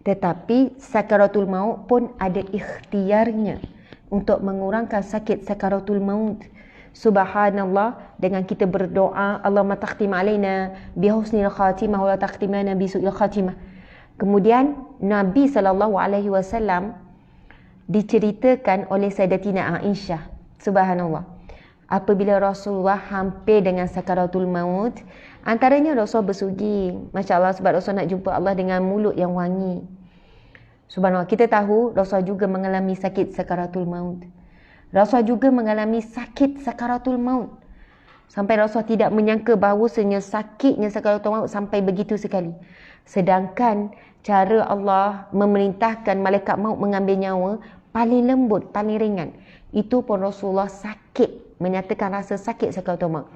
Tetapi sakaratul maut pun ada ikhtiarnya untuk mengurangkan sakit sakaratul maut. Subhanallah, dengan kita berdoa, Allahumma takhtim alaina bihusnil khatimah wa la takhtimana bisu'il khatimah. Kemudian Nabi SAW diceritakan oleh Sayyidatina Aisyah, subhanallah, apabila Rasulullah hampir dengan sakaratul maut, antaranya Rasul bersujud, Masya Allah, sebab Rasul nak jumpa Allah dengan mulut yang wangi. Subhanallah, kita tahu Rasul juga mengalami sakit sakaratul maut. Rasul juga mengalami sakit sakaratul maut. Sampai Rasul tidak menyangka bahawasanya sakitnya sakaratul maut sampai begitu sekali. Sedangkan cara Allah memerintahkan malaikat maut mengambil nyawa paling lembut, paling ringan. Itu pun Rasulullah sakit, menyatakan rasa sakit sakaratul maut.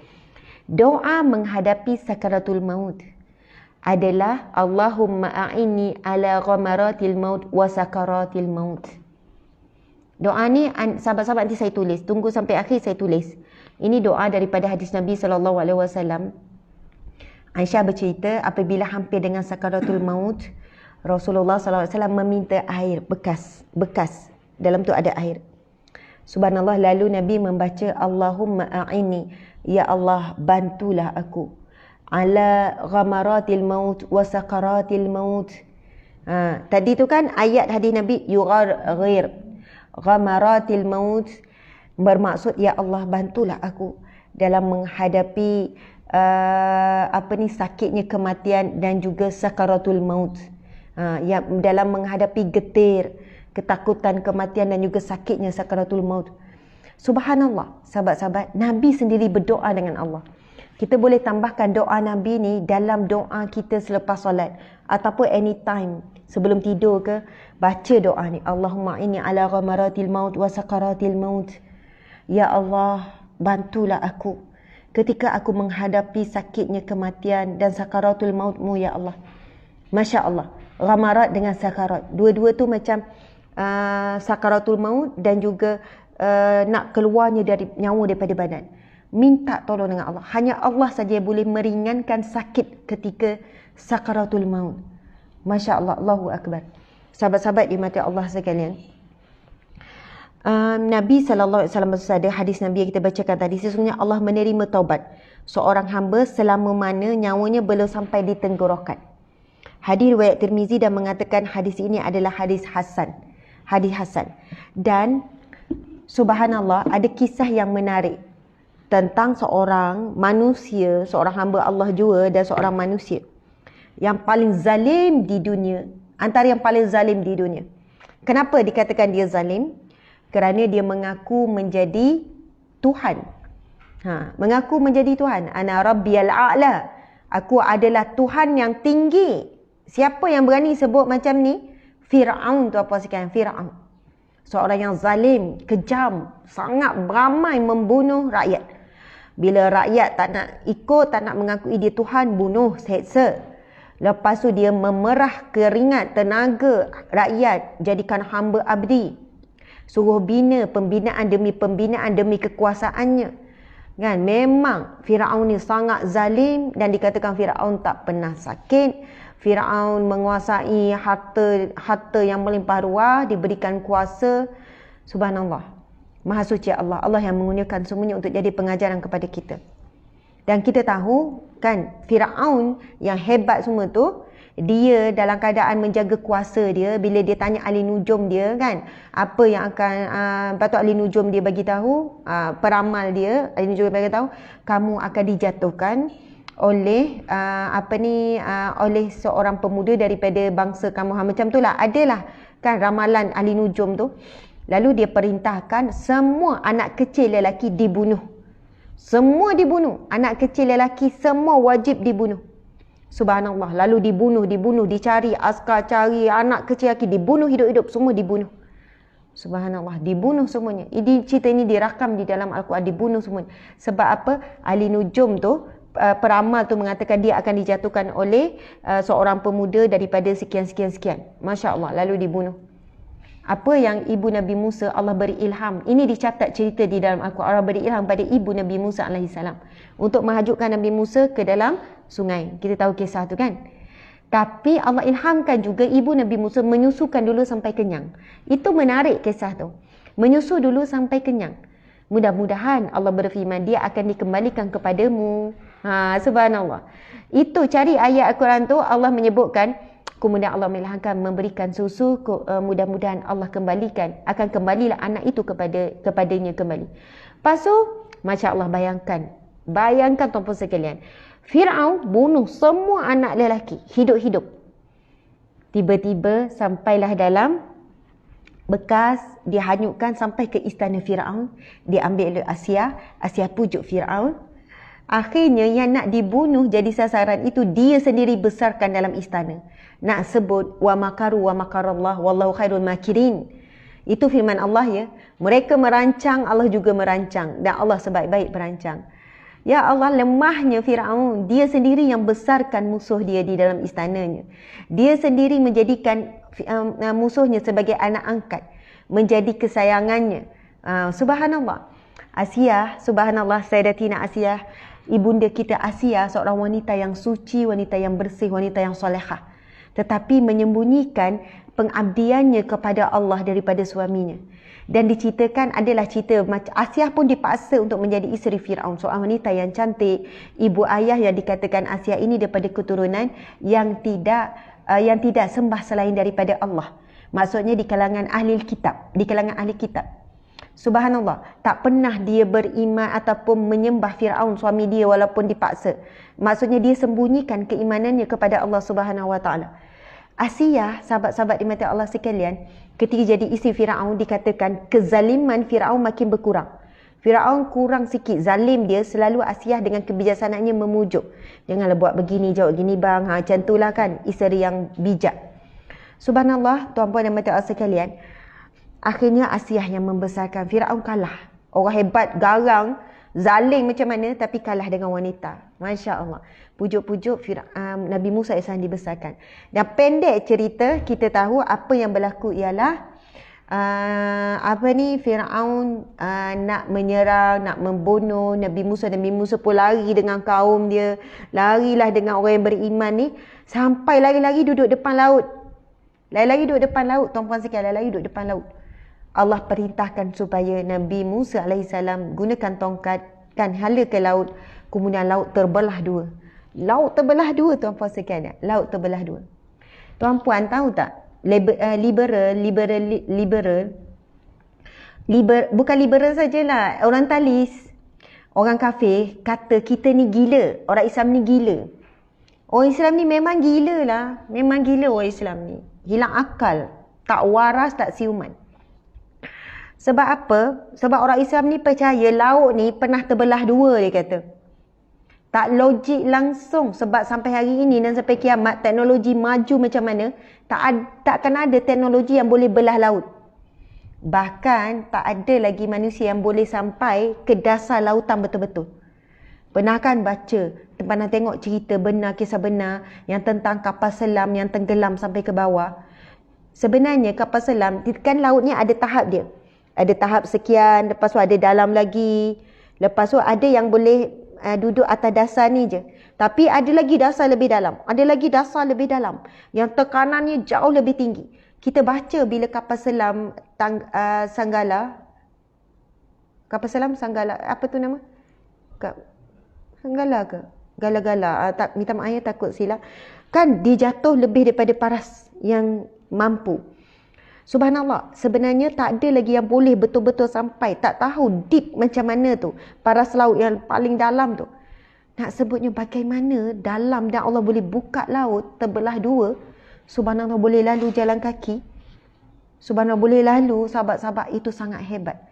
Doa menghadapi sakaratul maut adalah Allahumma a'inni ala ghamaratil maut wa sakaratil maut. Doa ni sahabat-sahabat nanti saya tulis, tunggu sampai akhir saya tulis. Ini doa daripada hadis Nabi SAW. Aisyah bercerita apabila hampir dengan sakaratul maut, Rasulullah SAW meminta air bekas. Dalam tu ada air. Subhanallah, lalu Nabi membaca Allahumma a'inni, ya Allah bantulah aku, ala ghamaratil maut wa sakaratil maut. Tadi tu kan ayat hadis Nabi yugharir ghamaratil maut, bermaksud ya Allah bantulah aku dalam menghadapi sakitnya kematian dan juga sakaratul maut. Dalam menghadapi getir, ketakutan kematian dan juga sakitnya sakaratul maut. Subhanallah, sahabat-sahabat, Nabi sendiri berdoa dengan Allah. Kita boleh tambahkan doa Nabi ni dalam doa kita selepas solat ataupun anytime sebelum tidur ke, baca doa ni. Allahumma inni ala ghamaratil maut wa sakaratil maut. Ya Allah, bantulah aku ketika aku menghadapi sakitnya kematian dan sakaratul mautmu ya Allah. Masya Allah, ghamarat dengan sakarat, dua-dua tu macam sakaratul maut dan juga nak keluarnya dari nyawa daripada badan. Minta tolong dengan Allah. Hanya Allah saja boleh meringankan sakit ketika sakaratul maut. Masya Allah, Allahu Akbar. Sahabat-sahabat dimati Allah sekalian, Nabi SAW bersabda, hadis Nabi yang kita bacakan tadi, sesungguhnya Allah menerima taubat seorang hamba selama mana nyawanya belum sampai di tenggorokan. Hadis riwayat Tirmizi dan mengatakan hadis ini adalah hadis hasan. Hadis hasan. Dan subhanallah, ada kisah yang menarik tentang seorang manusia, seorang hamba Allah juga dan seorang manusia yang paling zalim di dunia, antara yang paling zalim di dunia. Kenapa dikatakan dia zalim? Kerana dia mengaku menjadi Tuhan. Mengaku menjadi Tuhan. Ana rabbiyal a'la. Aku adalah Tuhan yang tinggi. Siapa yang berani sebut macam ni? Fir'aun tu apa sekian? Fir'aun. Seorang yang zalim, kejam, sangat beramai membunuh rakyat. Bila rakyat tak nak ikut, tak nak mengakui dia Tuhan, bunuh, seksa. Lepas tu dia memerah keringat, tenaga rakyat, jadikan hamba abdi. Suruh bina, pembinaan demi kekuasaannya. Kan? Memang Firaun ni sangat zalim dan dikatakan Firaun tak pernah sakit. Firaun menguasai harta yang melimpah ruah, diberikan kuasa. Subhanallah. Maha suci Allah. Allah yang menggunakan semuanya untuk jadi pengajaran kepada kita. Dan kita tahu kan, Firaun yang hebat semua tu, dia dalam keadaan menjaga kuasa dia. Bila dia tanya ahli nujum dia kan, apa yang akan patut ahli nujum dia bagi tahu, peramal dia, ahli nujum dia bagi tahu, kamu akan dijatuhkan oleh oleh seorang pemuda daripada bangsa kamu. Macam itulah, adalah kan ramalan ahli nujum tu. Lalu dia perintahkan semua anak kecil lelaki dibunuh. Semua dibunuh. Anak kecil lelaki semua wajib dibunuh. Subhanallah. Lalu dibunuh, dicari, askar cari anak kecil lelaki, dibunuh hidup-hidup, semua dibunuh. Subhanallah, dibunuh semuanya. Cerita ini dirakam di dalam Al-Quran, dibunuh semuanya. Sebab apa? Ahli nujum tu, peramal tu mengatakan dia akan dijatuhkan oleh seorang pemuda daripada sekian-sekian-sekian. Masya Allah, lalu dibunuh. Apa yang ibu Nabi Musa, Allah beri ilham. Ini dicatat cerita di dalam Al-Quran. Allah beri ilham pada ibu Nabi Musa AS untuk menghajurkan Nabi Musa ke dalam sungai. Kita tahu kisah tu kan. Tapi Allah ilhamkan juga ibu Nabi Musa menyusukan dulu sampai kenyang. Itu menarik kisah tu. Menyusu dulu sampai kenyang. Mudah-mudahan Allah berfirman, dia akan dikembalikan kepadamu. Subhanallah. Itu cari ayat Al-Quran tu, Allah menyebutkan Kemudian Allah melahirkan, memberikan susu, mudah-mudahan Allah akan kembalilah anak itu kepadanya kembali. Lepas tu, Masya Allah, bayangkan tuan-puan sekalian, Fir'aun bunuh semua anak lelaki hidup-hidup. Tiba-tiba sampailah dalam bekas, dihanyutkan sampai ke istana Fir'aun. Diambil oleh Asia pujuk Fir'aun. Akhirnya yang nak dibunuh jadi sasaran itu dia sendiri besarkan dalam istana. Nak sebut wa makaru wa makarallah wallahu khairul makirin. Itu firman Allah ya. Mereka merancang, Allah juga merancang, dan Allah sebaik-baik perancang. Ya Allah, lemahnya Fir'aun. Dia sendiri yang besarkan musuh dia di dalam istananya. Dia sendiri menjadikan musuhnya sebagai anak angkat, menjadi kesayangannya. Subhanallah. Asia, subhanallah, Sayyidatina Asia, ibunda kita Asia, seorang wanita yang suci, wanita yang bersih, wanita yang solehah. Tetapi menyembunyikan pengabdiannya kepada Allah daripada suaminya. Dan diceritakan adalah cerita Asia pun dipaksa untuk menjadi isteri Fir'aun, seorang wanita yang cantik, ibu ayah yang dikatakan Asia ini daripada keturunan yang tidak sembah selain daripada Allah. Maksudnya di kalangan ahli kitab, Subhanallah, tak pernah dia beriman ataupun menyembah Fir'aun suami dia walaupun dipaksa. Maksudnya dia sembunyikan keimanannya kepada Allah Subhanahu Wa Taala. Asia, sahabat-sahabat di mata Allah sekalian, ketika jadi isteri Fir'aun, dikatakan kezaliman Fir'aun makin berkurang. Fir'aun kurang sikit, zalim dia, selalu Asia dengan kebijaksanaannya memujuk. Janganlah buat begini, jawab gini bang. Macam itulah kan, isteri yang bijak. Subhanallah, tuan-puan dan mata Allah sekalian, akhirnya Asia yang membesarkan. Fir'aun kalah. Orang hebat, garang, zalim macam mana, tapi kalah dengan wanita. Masya Allah. Pujuk-pujuk Nabi Musa AS dibesarkan. Dan pendek cerita, kita tahu apa yang berlaku ialah Fir'aun nak menyerang, nak membunuh Nabi Musa. Nabi Musa pun lari dengan kaum dia, larilah dengan orang yang beriman ni, sampai lari-lari duduk depan laut. Tuan-puan sekalian, lari duduk depan laut. Allah perintahkan supaya Nabi Musa AS gunakan tongkat, kan, hala ke laut. Kemudian laut terbelah dua. Tuan-puan sekalian, laut terbelah dua. Tuan-puan tahu tak, bukan liberal sajalah, orang talis, orang kafir kata kita ni gila, orang Islam ni gila. Orang Islam ni memang gila lah, memang gila orang Islam ni, hilang akal, tak waras, tak siuman. Sebab apa? Sebab orang Islam ni percaya laut ni pernah terbelah dua, dia kata. Tak logik langsung, sebab sampai hari ini dan sampai kiamat, teknologi maju macam mana, takkan ada teknologi yang boleh belah laut. Bahkan tak ada lagi manusia yang boleh sampai ke dasar lautan betul-betul. Pernah kan baca, pernah tengok cerita benar, kisah benar yang tentang kapal selam yang tenggelam sampai ke bawah. Sebenarnya kapal selam, kan lautnya ada tahap dia. Ada tahap sekian, lepas tu ada dalam lagi. Lepas tu ada yang boleh duduk atas dasar ni je. Tapi ada lagi dasar lebih dalam. Ada lagi dasar lebih dalam, yang tekanannya jauh lebih tinggi. Kita baca bila kapal selam Sanggala. Kapal selam Sanggala, apa tu nama? Sanggala ke? Gala-gala. Minta maaf ya, takut silap. Kan dia jatuh lebih daripada paras yang mampu. Subhanallah, sebenarnya tak ada lagi yang boleh betul-betul sampai. Tak tahu deep macam mana tu, paras laut yang paling dalam tu. Nak sebutnya bagaimana dalam, dan Allah boleh buka laut terbelah dua. Subhanallah, boleh lalu jalan kaki. Subhanallah, boleh lalu, sahabat-sahabat, itu sangat hebat.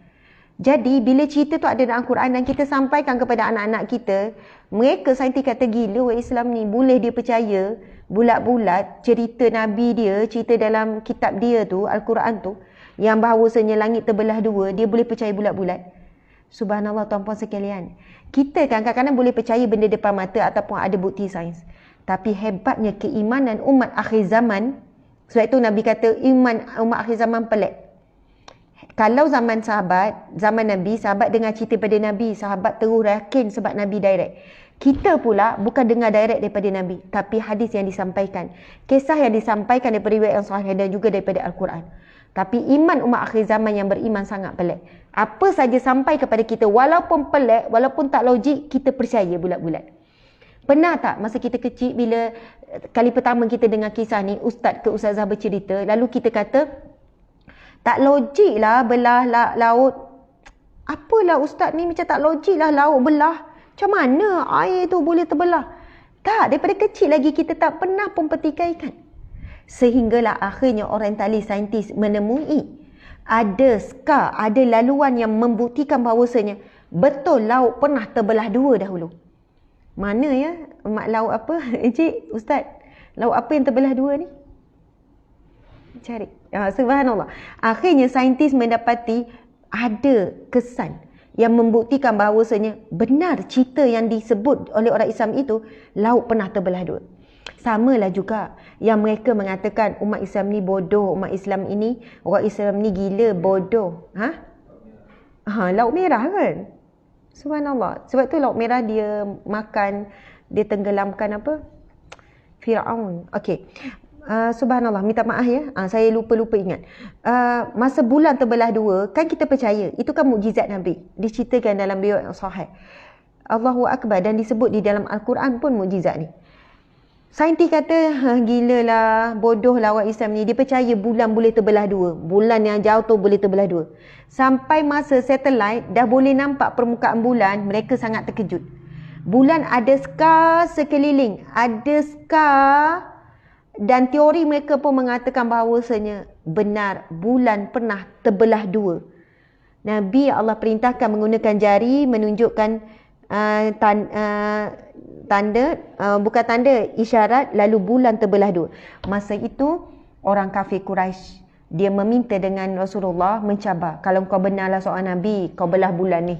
Jadi bila cerita tu ada dalam Quran dan kita sampaikan kepada anak-anak kita, mereka saintis kata gila orang Islam ni, boleh dia percaya bulat-bulat cerita Nabi dia, cerita dalam kitab dia tu, Al-Quran tu, yang bahawasanya langit terbelah dua, dia boleh percaya bulat-bulat. Subhanallah, tuan-puan sekalian, kita kan kadang-kadang boleh percaya benda depan mata ataupun ada bukti sains. Tapi hebatnya keimanan umat akhir zaman. Sebab itu Nabi kata iman umat akhir zaman pelik. Kalau zaman Nabi, sahabat dengar cerita pada Nabi, sahabat terus yakin sebab Nabi direct. Kita pula bukan dengar direct daripada Nabi, tapi hadis yang disampaikan, kisah yang disampaikan daripada riwayat yang sahih dan juga daripada Al-Quran. Tapi iman umat akhir zaman yang beriman sangat pelik. Apa saja sampai kepada kita, walaupun pelik, walaupun tak logik, kita percaya bulat-bulat. Pernah tak masa kita kecil bila kali pertama kita dengar kisah ni, ustaz ke ustazah bercerita, lalu kita kata, tak logik lah belah laut. Apalah ustaz ni macam tak logik lah laut belah. Macam mana air tu boleh terbelah? Tak, daripada kecil lagi kita tak pernah pun petikaikan. Sehinggalah akhirnya orientalis saintis menemui ada skar, ada laluan yang membuktikan bahawasanya betul laut pernah terbelah dua dahulu. Mana ya? Mak laut apa? Encik, ustaz, laut apa yang terbelah dua ni? Cari. Subhanallah. Akhirnya saintis mendapati ada kesan yang membuktikan bahawasanya benar cerita yang disebut oleh orang Islam itu, laut pernah terbelah dua. Samalah juga yang mereka mengatakan umat Islam ni bodoh, umat Islam ini, orang Islam ni gila, bodoh. Laut merah kan? Subhanallah. Sebab tu laut merah dia makan, dia tenggelamkan apa? Firaun. Okey. Subhanallah, minta maaf ya. Saya lupa ingat. Masa bulan terbelah dua, kan kita percaya itu kan mukjizat Nabi. Diceritakan dalam riwayat yang sahih. Allahu Akbar, dan disebut di dalam Al-Quran pun mukjizat ni. Saintis kata, gila lah, bodoh lah orang Islam ni. Dia percaya bulan boleh terbelah dua. Bulan yang jauh tu boleh terbelah dua. Sampai masa satelit dah boleh nampak permukaan bulan, mereka sangat terkejut. Bulan ada skar sekeliling. Ada skar, dan teori mereka pun mengatakan bahawasanya benar bulan pernah terbelah dua. Nabi Allah perintahkan menggunakan jari menunjukkan bukan tanda, isyarat, lalu bulan terbelah dua. Masa itu orang kafir Quraisy dia meminta dengan Rasulullah, mencabar, kalau kau benarlah seorang Nabi, kau belah bulan ni.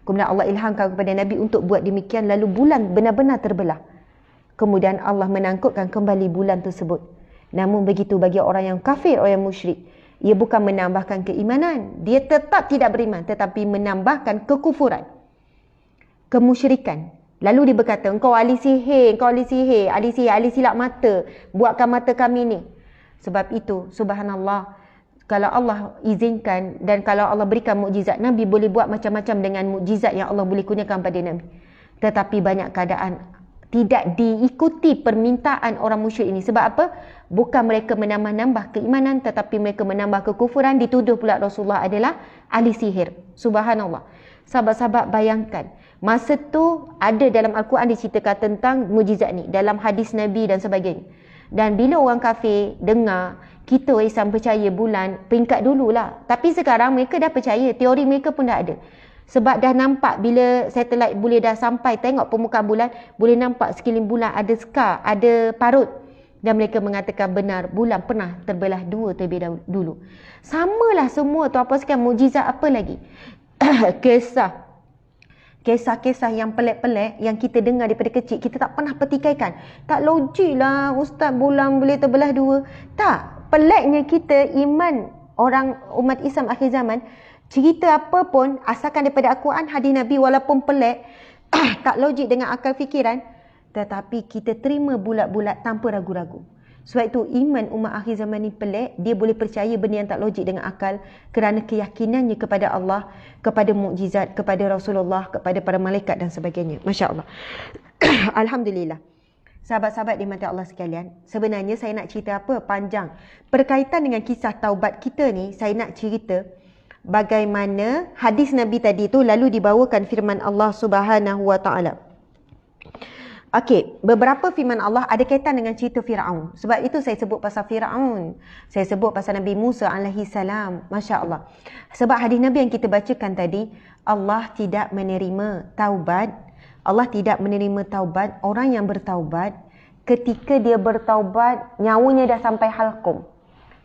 Kemudian Allah ilhamkan kepada Nabi untuk buat demikian, lalu bulan benar-benar terbelah. Kemudian Allah menangkutkan kembali bulan tersebut. Namun begitu bagi orang yang kafir, orang yang musyrik, ia bukan menambahkan keimanan, dia tetap tidak beriman, tetapi menambahkan kekufuran, kemusyrikan. Lalu dia berkata, engkau ahli sihir, ahli silap mata, buatkan mata kami ni. Sebab itu, subhanallah, kalau Allah izinkan dan kalau Allah berikan mukjizat, Nabi boleh buat macam-macam dengan mukjizat yang Allah boleh kurniakan pada Nabi. Tetapi banyak keadaan tidak diikuti permintaan orang musyrik ini. Sebab apa? Bukan mereka menambah-nambah keimanan, tetapi mereka menambah kekufuran. Dituduh pula Rasulullah adalah ahli sihir. Subhanallah. Sahabat-sahabat bayangkan, masa tu ada dalam Al-Quran diceritakan tentang mukjizat ni, dalam hadis Nabi dan sebagainya. Dan bila orang kafir dengar kita orang Islam percaya bulan, peringkat dululah. Tapi sekarang mereka dah percaya, teori mereka pun dah ada. Sebab dah nampak bila satelit boleh dah sampai tengok permukaan bulan, boleh nampak sekeliling bulan ada skar, ada parut. Dan mereka mengatakan benar, bulan pernah terbelah dua terlebih dulu. Samalah semua tu, apa sekarang mukjizat apa lagi? Kisah-kisah yang pelik-pelik yang kita dengar daripada kecil, kita tak pernah petikaikan. Tak logik lah ustaz, bulan boleh terbelah dua. Tak, peliknya kita iman orang umat Islam akhir zaman, cerita apa pun asalkan daripada Al-Quran, hadis Nabi, walaupun pelik, tak logik dengan akal fikiran, tetapi kita terima bulat-bulat tanpa ragu-ragu. Sebab itu iman umat akhir zaman ni pelik, dia boleh percaya benda yang tak logik dengan akal kerana keyakinannya kepada Allah, kepada mukjizat, kepada Rasulullah, kepada para malaikat dan sebagainya. Masya Allah. Alhamdulillah. Sahabat-sahabat dimati Allah sekalian, sebenarnya saya nak cerita apa panjang. Berkaitan dengan kisah taubat kita ni, saya nak cerita bagaimana hadis Nabi tadi tu lalu dibawakan firman Allah Subhanahu wa taala. Okey, beberapa firman Allah ada kaitan dengan cerita Firaun. Sebab itu saya sebut pasal Firaun. Saya sebut pasal Nabi Musa alaihi salam. Masya Allah. Sebab hadis Nabi yang kita bacakan tadi, Allah tidak menerima taubat. Allah tidak menerima taubat orang yang bertaubat ketika dia bertaubat nyawanya dah sampai halqum.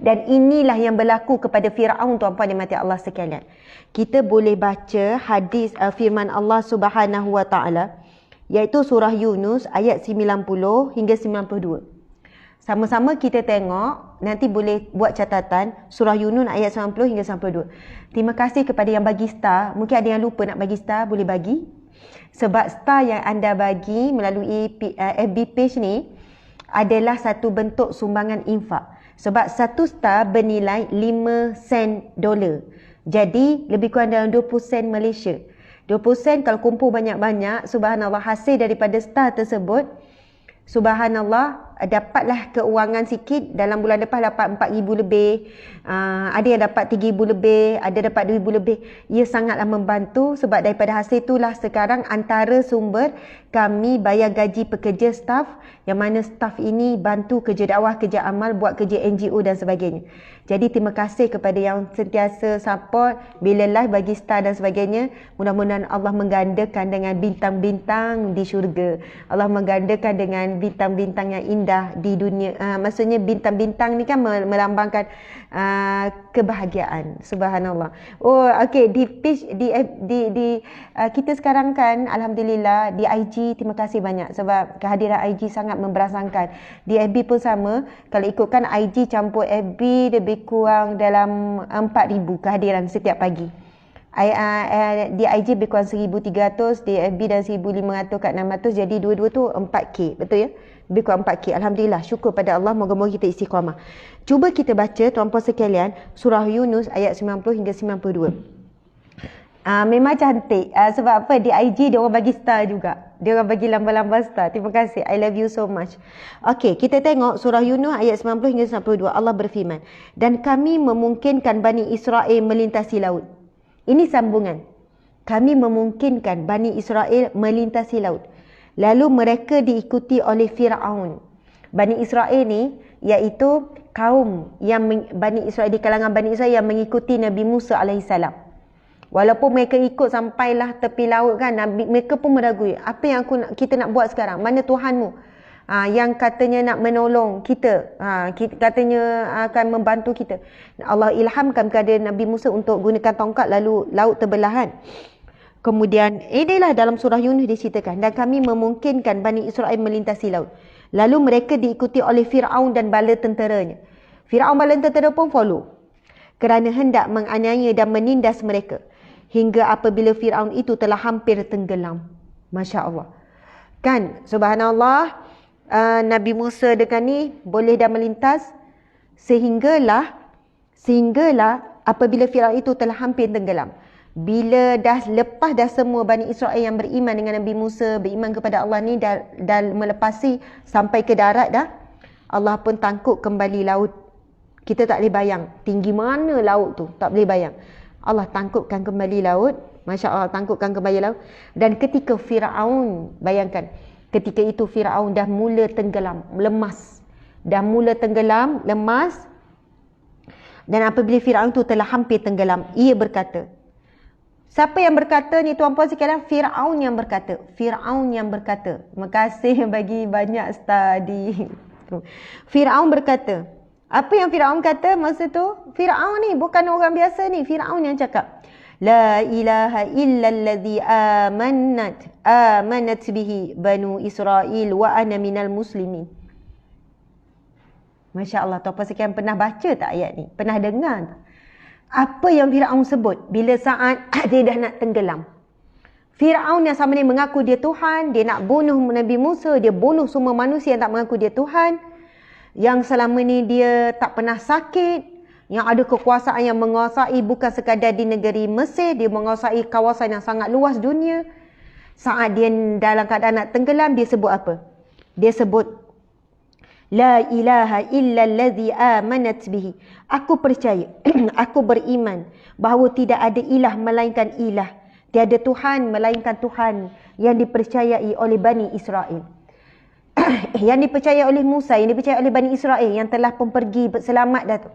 Dan inilah yang berlaku kepada Firaun, tuan-puan dan mati Allah sekalian. Kita boleh baca hadis firman Allah Subhanahu wa taala, iaitu surah Yunus ayat 90 hingga 92. Sama-sama kita tengok, nanti boleh buat catatan surah Yunus ayat 90 hingga 92. Terima kasih kepada yang bagi star. Mungkin ada yang lupa nak bagi star, boleh bagi. Sebab star yang anda bagi melalui FB page ni adalah satu bentuk sumbangan infak. Sebab satu star bernilai 5 sen dolar. Jadi lebih kurang dalam 20 sen Malaysia. 20 sen kalau kumpul banyak-banyak, subhanallah, hasil daripada star tersebut, subhanallah, dapatlah keuangan sikit. Dalam bulan depan dapat 4,000 lebih, ada yang dapat 3,000 lebih, ada dapat 2,000 lebih. Ia sangatlah membantu, sebab daripada hasil itulah sekarang antara sumber kami bayar gaji pekerja staff, yang mana staff ini bantu kerja dakwah, kerja amal, buat kerja NGO dan sebagainya. Jadi terima kasih kepada yang sentiasa support bila live, bagi star dan sebagainya. Mudah-mudahan Allah menggandakan dengan bintang-bintang di syurga. Allah menggandakan dengan bintang-bintang yang indah di dunia. Maksudnya bintang-bintang ni kan melambangkan kebahagiaan. Subhanallah. Oh, okey, di page kita sekarang kan alhamdulillah di IG, terima kasih banyak sebab kehadiran IG sangat memberangsangkan. Di FB pun sama. Kalau ikutkan IG campur FB lebih kurang dalam 4,000 kehadiran setiap pagi. Di IG lebih kurang 1,300, di FB dan 1,500 kat 600, jadi dua-dua tu 4K, betul ya? Lebih kurang 4K. Alhamdulillah, syukur pada Allah, moga-moga kita istiqamah. Cuba kita baca tuan-puan sekalian surah Yunus ayat 90 hingga 92. Memang cantik. Sebab apa? Di IG dia orang bagi star juga. Dia orang bagi lambang-lambang star. Terima kasih. I love you so much. Okey, kita tengok surah Yunus ayat 90 hingga 92. Allah berfirman, dan kami memungkinkan Bani Israel melintasi laut. Ini sambungan. Kami memungkinkan Bani Israel melintasi laut. Lalu mereka diikuti oleh Fir'aun. Bani Israel ni iaitu kaum yang Bani Israel, di kalangan Bani Israel yang mengikuti Nabi Musa alaihissalam. Walaupun mereka ikut sampailah tepi laut kan, mereka pun meragui, apa yang kita nak buat sekarang? Mana Tuhanmu? Yang katanya nak menolong kita, katanya akan membantu kita. Allah ilhamkan kepada Nabi Musa untuk gunakan tongkat, lalu laut terbelah kan. Kemudian inilah dalam surah Yunus diceritakan, dan kami memungkinkan Bani Israel melintasi laut. Lalu mereka diikuti oleh Fir'aun dan bala tenteranya. Fir'aun bala tentera pun follow, kerana hendak menganiaya dan menindas mereka. Hingga apabila Fir'aun itu telah hampir tenggelam. Masya Allah. Kan, subhanallah, Nabi Musa dengan ni boleh dah melintas sehinggalah apabila Fir'aun itu telah hampir tenggelam. Bila dah lepas dah semua Bani Israel yang beriman dengan Nabi Musa, beriman kepada Allah ni, dah melepasi sampai ke darat dah, Allah pun tangkuk kembali laut. Kita tak boleh bayang tinggi mana laut tu, tak boleh bayang. Allah tangkupkan kembali laut. Masya Allah, tangkupkan kembali laut. Dan ketika Fir'aun, bayangkan, ketika itu Fir'aun dah mula tenggelam, lemas. Dah mula tenggelam, lemas. Dan apabila Fir'aun itu telah hampir tenggelam, ia berkata, siapa yang berkata ni tuan-puan sekalian? Fir'aun yang berkata. Fir'aun yang berkata. Terima kasih bagi banyak study. Fir'aun berkata. Apa yang Fir'aun kata masa tu? Fir'aun ni bukan orang biasa ni. Fir'aun yang cakap, la ilaha illalladzi amanat bihi banu Israel wa ana minal muslimin. Masya Allah, tuan-puan sekalian pernah baca tak ayat ni? Pernah dengar tak? Apa yang Fir'aun sebut bila saat dia dah nak tenggelam? Fir'aun yang sama ni mengaku dia Tuhan, dia nak bunuh Nabi Musa, dia bunuh semua manusia yang tak mengaku dia Tuhan. Yang selama ni dia tak pernah sakit, yang ada kekuasaan yang menguasai bukan sekadar di negeri Mesir, dia menguasai kawasan yang sangat luas dunia. Saat dia dalam keadaan nak tenggelam, dia sebut apa? Dia sebut, la ilaha illalladzi amanat bihi. Aku percaya, aku beriman bahawa tidak ada ilah melainkan ilah. Tiada Tuhan melainkan Tuhan yang dipercayai oleh Bani Israel. Yang dipercayai oleh Musa, yang dipercayai oleh Bani Israel, yang telah pun pergi selamat dah tu.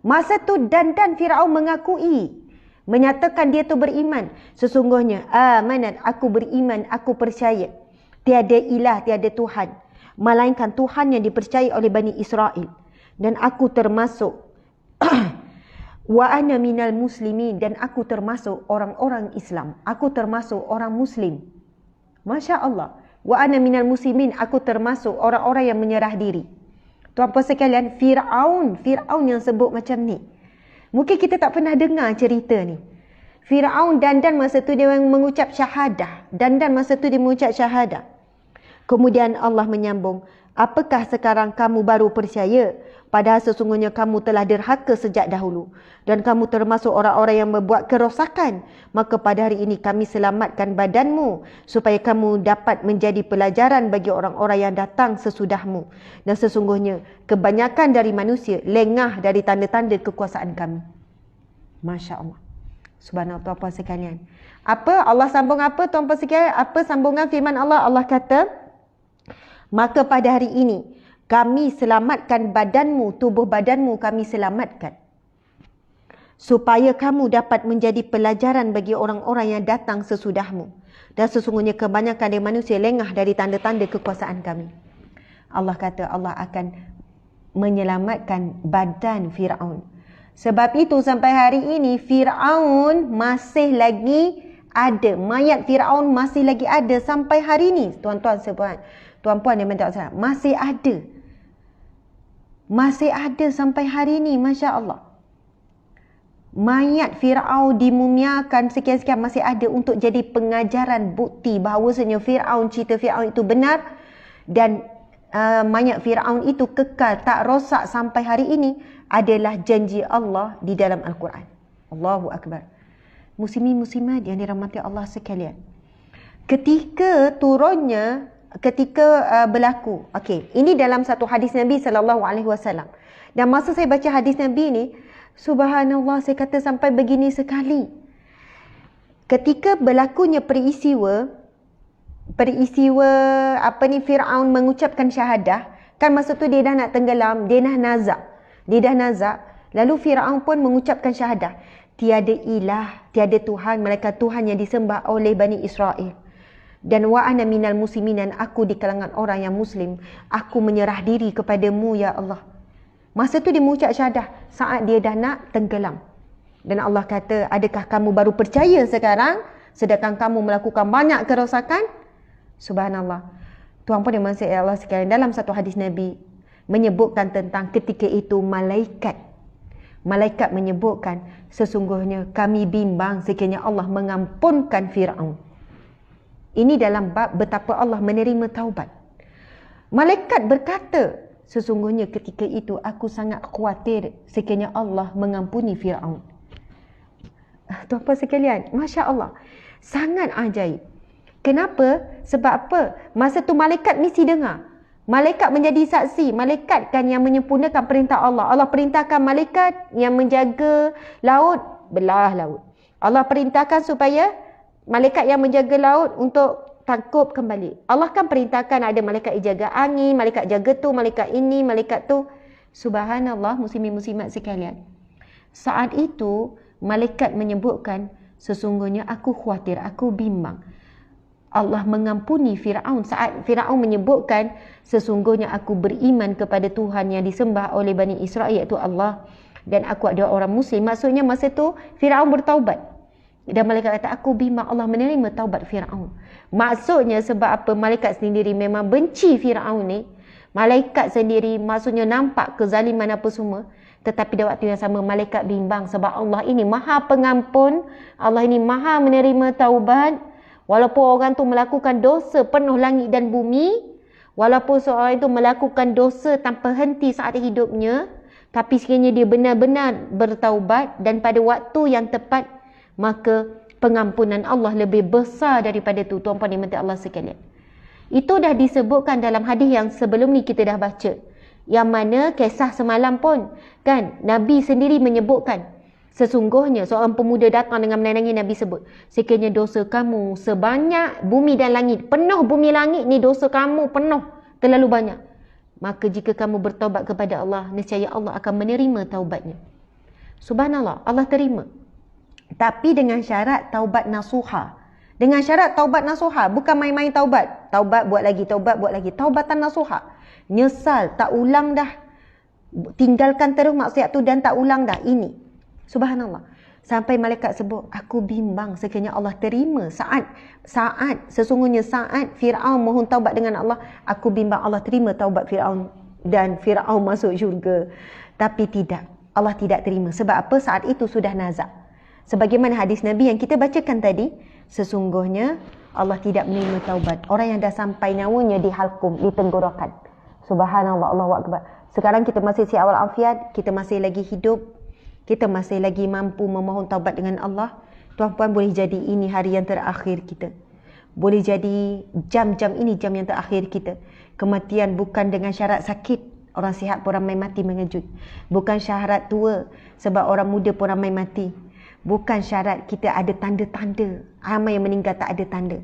Masa tu dan Fir'aun mengakui, menyatakan dia tu beriman. Sesungguhnya, amanat, aku beriman, aku percaya. Tiada ilah, tiada Tuhan melainkan Tuhan yang dipercayai oleh Bani Israel. Dan aku termasuk wa ana minal muslimin, dan aku termasuk orang-orang Islam. Aku termasuk orang Muslim. Masya Allah. Wa ana minal muslimin, aku termasuk orang-orang yang menyerah diri. Tuan-puan sekalian, Fir'aun yang sebut macam ni. Mungkin kita tak pernah dengar cerita ni. Fir'aun dandan masa tu dia mengucap syahadah. Dandan masa tu dia mengucap syahadah. Kemudian Allah menyambung, apakah sekarang kamu baru percaya? Padahal sesungguhnya kamu telah derhaka sejak dahulu dan kamu termasuk orang-orang yang membuat kerosakan. Maka pada hari ini kami selamatkan badanmu supaya kamu dapat menjadi pelajaran bagi orang-orang yang datang sesudahmu. Dan sesungguhnya kebanyakan dari manusia lengah dari tanda-tanda kekuasaan kami. Masya Allah. Subhanallah, tuan-puan sekalian. Apa Allah sambung apa, tuan-puan sekalian? Apa sambungan firman Allah? Allah kata, maka pada hari ini kami selamatkan badanmu, tubuh badanmu kami selamatkan. Supaya kamu dapat menjadi pelajaran bagi orang-orang yang datang sesudahmu. Dan sesungguhnya kebanyakan dari manusia lengah dari tanda-tanda kekuasaan kami. Allah kata Allah akan menyelamatkan badan Fir'aun. Sebab itu sampai hari ini Fir'aun masih lagi ada. Mayat Fir'aun masih lagi ada sampai hari ini. Tuan-tuan sepuan, tuan-puan yang minta salam, masih ada. Masih ada sampai hari ini, Masya Allah. Mayat Fir'aun dimumiakan sekian-sekian masih ada untuk jadi pengajaran bukti bahawasanya Fir'aun, cerita Fir'aun itu benar. Dan mayat Fir'aun itu kekal, tak rosak sampai hari ini adalah janji Allah di dalam Al-Quran. Allahu Akbar. Muslimin-muslimat yang dirahmati Allah sekalian. Ketika turunnya, berlaku. Okey, ini dalam satu hadis Nabi SAW. Dan masa saya baca hadis Nabi ni, subhanallah, saya kata sampai begini sekali. Ketika berlakunya peristiwa Fir'aun mengucapkan syahadah, kan masa tu dia dah nak tenggelam, dia dah nazak. Lalu Fir'aun pun mengucapkan syahadah. Tiada ilah, tiada Tuhan, melainkan Tuhan yang disembah oleh Bani Israel. Dan wa ana minal muslimin, dan aku di kalangan orang yang muslim. Aku menyerah diri kepadamu ya Allah. Masa tu dia mengucap syahadah saat dia dah nak tenggelam. Dan Allah kata, adakah kamu baru percaya sekarang sedangkan kamu melakukan banyak kerosakan? Subhanallah. Tuan-puan yang dirahmati Allah sekalian, dalam satu hadis Nabi menyebutkan tentang ketika itu malaikat menyebutkan, sesungguhnya kami bimbang sekiranya Allah mengampunkan Fir'aun. Ini dalam bab betapa Allah menerima taubat. Malaikat berkata, sesungguhnya ketika itu aku sangat khawatir sekiranya Allah mengampuni Fir'aun. Tuan-puan sekalian, Masya Allah, sangat ajaib. Kenapa? Sebab apa? Masa tu malaikat mesti dengar. Malaikat menjadi saksi. Malaikat kan yang menyempurnakan perintah Allah. Allah perintahkan malaikat yang menjaga laut, belah laut. Allah perintahkan supaya malaikat yang menjaga laut untuk tangkup kembali. Allah kan perintahkan ada malaikat yang jaga angin, malaikat jaga tu, malaikat ini, malaikat tu. Subhanallah, muslimin-muslimat sekalian. Saat itu, malaikat menyebutkan, sesungguhnya aku khawatir, aku bimbang. Allah mengampuni Fir'aun. Saat Fir'aun menyebutkan, sesungguhnya aku beriman kepada Tuhan yang disembah oleh Bani Israel, iaitu Allah. Dan aku adalah orang Muslim. Maksudnya masa tu Fir'aun bertaubat. Dan malaikat kata, aku bimbang Allah menerima taubat Fir'aun. Maksudnya sebab apa? Malaikat sendiri memang benci Fir'aun ni. Malaikat sendiri maksudnya nampak kezaliman apa semua. Tetapi di waktu yang sama malaikat bimbang sebab Allah ini maha pengampun. Allah ini maha menerima taubat. Walaupun orang tu melakukan dosa penuh langit dan bumi. Walaupun seorang itu melakukan dosa tanpa henti saat hidupnya. Tapi sekiranya dia benar-benar bertaubat dan pada waktu yang tepat, maka pengampunan Allah lebih besar daripada itu. Tuan-puan yang dirahmati Allah sekalian. Itu dah disebutkan dalam hadis yang sebelum ni kita dah baca. Yang mana kisah semalam pun kan Nabi sendiri menyebutkan, sesungguhnya seorang pemuda datang dengan menenangi. Nabi sebut, sekiranya dosa kamu sebanyak bumi dan langit, penuh bumi langit ni dosa kamu penuh, terlalu banyak, maka jika kamu bertaubat kepada Allah, nescaya Allah akan menerima taubatnya. Subhanallah, Allah terima. Tapi dengan syarat taubat nasuha. Dengan syarat taubat nasuha, bukan main-main taubat. Taubat buat lagi, taubat buat lagi. Taubatan nasuha. Nyesal, tak ulang dah. Tinggalkan terus maksiat tu dan tak ulang dah. Ini. Subhanallah. Sampai malaikat sebut, aku bimbang sekiranya Allah terima sesungguhnya saat Fir'aun mohon taubat dengan Allah, aku bimbang Allah terima taubat Fir'aun dan Fir'aun masuk syurga. Tapi tidak. Allah tidak terima. Sebab apa? Saat itu sudah nazak. Sebagaimana hadis Nabi yang kita bacakan tadi, sesungguhnya Allah tidak menerima taubat orang yang dah sampai nyawanya di halkum, di tenggorokan. Subhanallah, Allahu Akbar. Sekarang kita masih sihat walafiat, kita masih lagi hidup, kita masih lagi mampu memohon taubat dengan Allah. Tuan-puan, boleh jadi ini hari yang terakhir kita. Boleh jadi jam-jam ini jam yang terakhir kita. Kematian bukan dengan syarat sakit. Orang sihat pun ramai mati mengejut. Bukan syarat tua, sebab orang muda pun ramai mati. Bukan syarat kita ada tanda-tanda. Ramai yang meninggal tak ada tanda.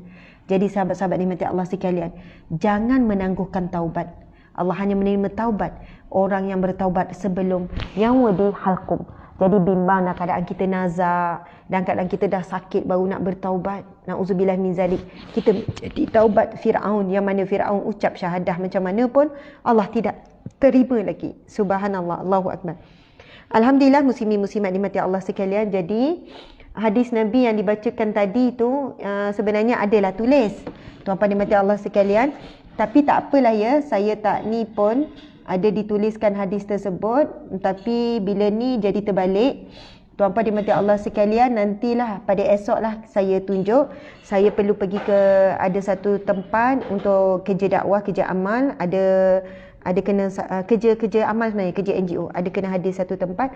Jadi sahabat-sahabat dimati Allah sekalian, jangan menangguhkan taubat. Allah hanya menerima taubat orang yang bertaubat sebelum nyawa dihalkum. Jadi bimbang dah keadaan kita nazak dan keadaan kita dah sakit baru nak bertaubat. Na'udzubillah min zalik. Kita jadi taubat Fir'aun, yang mana Fir'aun ucap syahadah macam mana pun Allah tidak terima lagi. Subhanallah, Allahu Akbar. Alhamdulillah muslimin muslimat dimati Allah sekalian. Jadi hadis Nabi yang dibacakan tadi tu sebenarnya adalah tulis. Tuan-tuan dimati Allah sekalian. Tapi tak apalah ya, saya tak ni pun ada dituliskan hadis tersebut. Tapi bila ni jadi terbalik, tuan-puan dimati Allah sekalian, nantilah pada esok lah saya tunjuk. Saya perlu pergi ke ada satu tempat untuk kerja dakwah, kerja amal. Ada kena kerja amal sebenarnya, kerja NGO. Ada kena hadir satu tempat.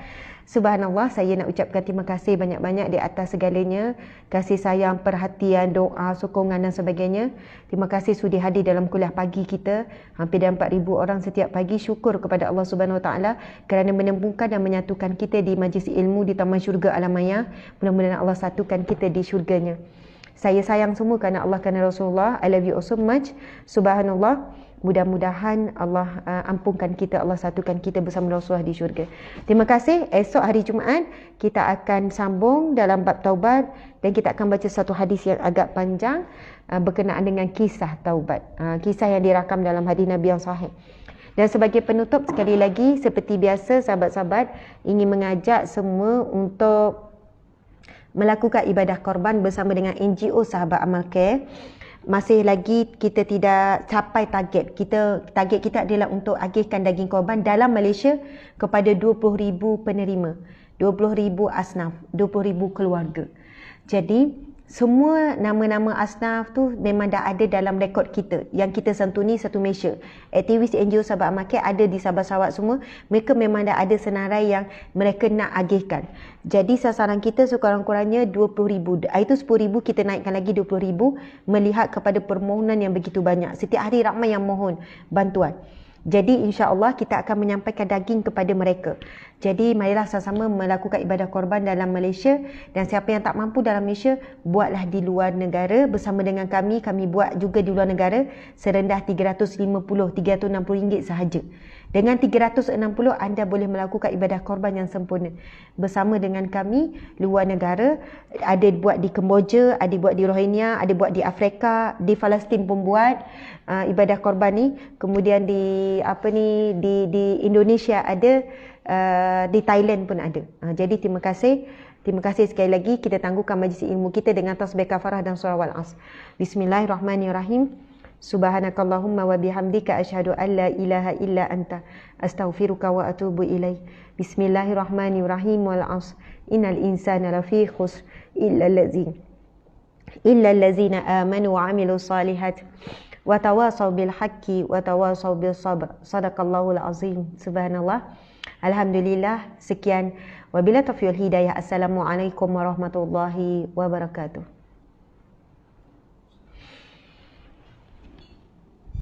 Subhanallah, saya nak ucapkan terima kasih banyak-banyak di atas segalanya. Kasih sayang, perhatian, doa, sokongan dan sebagainya. Terima kasih sudi hadir dalam kuliah pagi kita. Hampir dah 4,000 orang setiap pagi. Syukur kepada Allah Subhanahu Wa Taala kerana menemukan dan menyatukan kita di majlis ilmu di Taman Syurga Alamaya. Mudah-mudahan Allah satukan kita di syurganya. Saya sayang semua kerana Allah, kerana Rasulullah. I love you all so much. Subhanallah. Mudah-mudahan Allah ampunkan kita, Allah satukan kita bersama Rasulullah di syurga. Terima kasih. Esok hari Jumaat kita akan sambung dalam bab taubat dan kita akan baca satu hadis yang agak panjang berkenaan dengan kisah taubat. Kisah yang dirakam dalam hadis Nabi yang sahih. Dan sebagai penutup, sekali lagi seperti biasa sahabat-sahabat ingin mengajak semua untuk melakukan ibadah korban bersama dengan NGO Sahabat Amal Care. Masih lagi kita tidak capai target. Target kita adalah untuk agihkan daging korban dalam Malaysia kepada 20,000 penerima, 20,000 asnaf, 20,000 keluarga. Jadi semua nama-nama asnaf tu memang dah ada dalam rekod kita yang kita santuni satu Malaysia. Aktivis NGO Sahabat Amal Care ada di sahabat-sahabat semua. Mereka memang dah ada senarai yang mereka nak agihkan. Jadi sasaran kita sekurang-kurangnya 20,000. Itu 10,000 kita naikkan lagi 20,000 melihat kepada permohonan yang begitu banyak. Setiap hari ramai yang mohon bantuan. Jadi insya-Allah kita akan menyampaikan daging kepada mereka. Jadi marilah sama-sama melakukan ibadah korban dalam Malaysia, dan siapa yang tak mampu dalam Malaysia, buatlah di luar negara bersama dengan kami. Kami buat juga di luar negara serendah RM360 sahaja. Dengan 360 anda boleh melakukan ibadah korban yang sempurna bersama dengan kami luar negara. Ada buat di Kemboja, ada buat di Rohingya, ada buat di Afrika, di Palestin pun buat ibadah korban ni. Kemudian di Indonesia ada, di Thailand pun ada. Jadi terima kasih sekali lagi. Kita tangguhkan majlis ilmu kita dengan tasbih kafarah dan surah Wal-Asr. Bismillahirrahmanirrahim. Subhanakallahumma wa bihamdika asyhadu an la ilaha illa anta astaghfiruka wa atubu ilaik. Bismillahirrahmanirrahim. Wal 'asr. Innal insana lafi khusr illa allazina amanu wa 'amilus solihat wa tawasaw bil haqqi wa tawasaw bis sabr. Sadaqallahul azim. Subhanallah. Alhamdulillah. Sekian. Wabillahi taufiq wal hidayah. Assalamualaikum warahmatullahi wabarakatuh.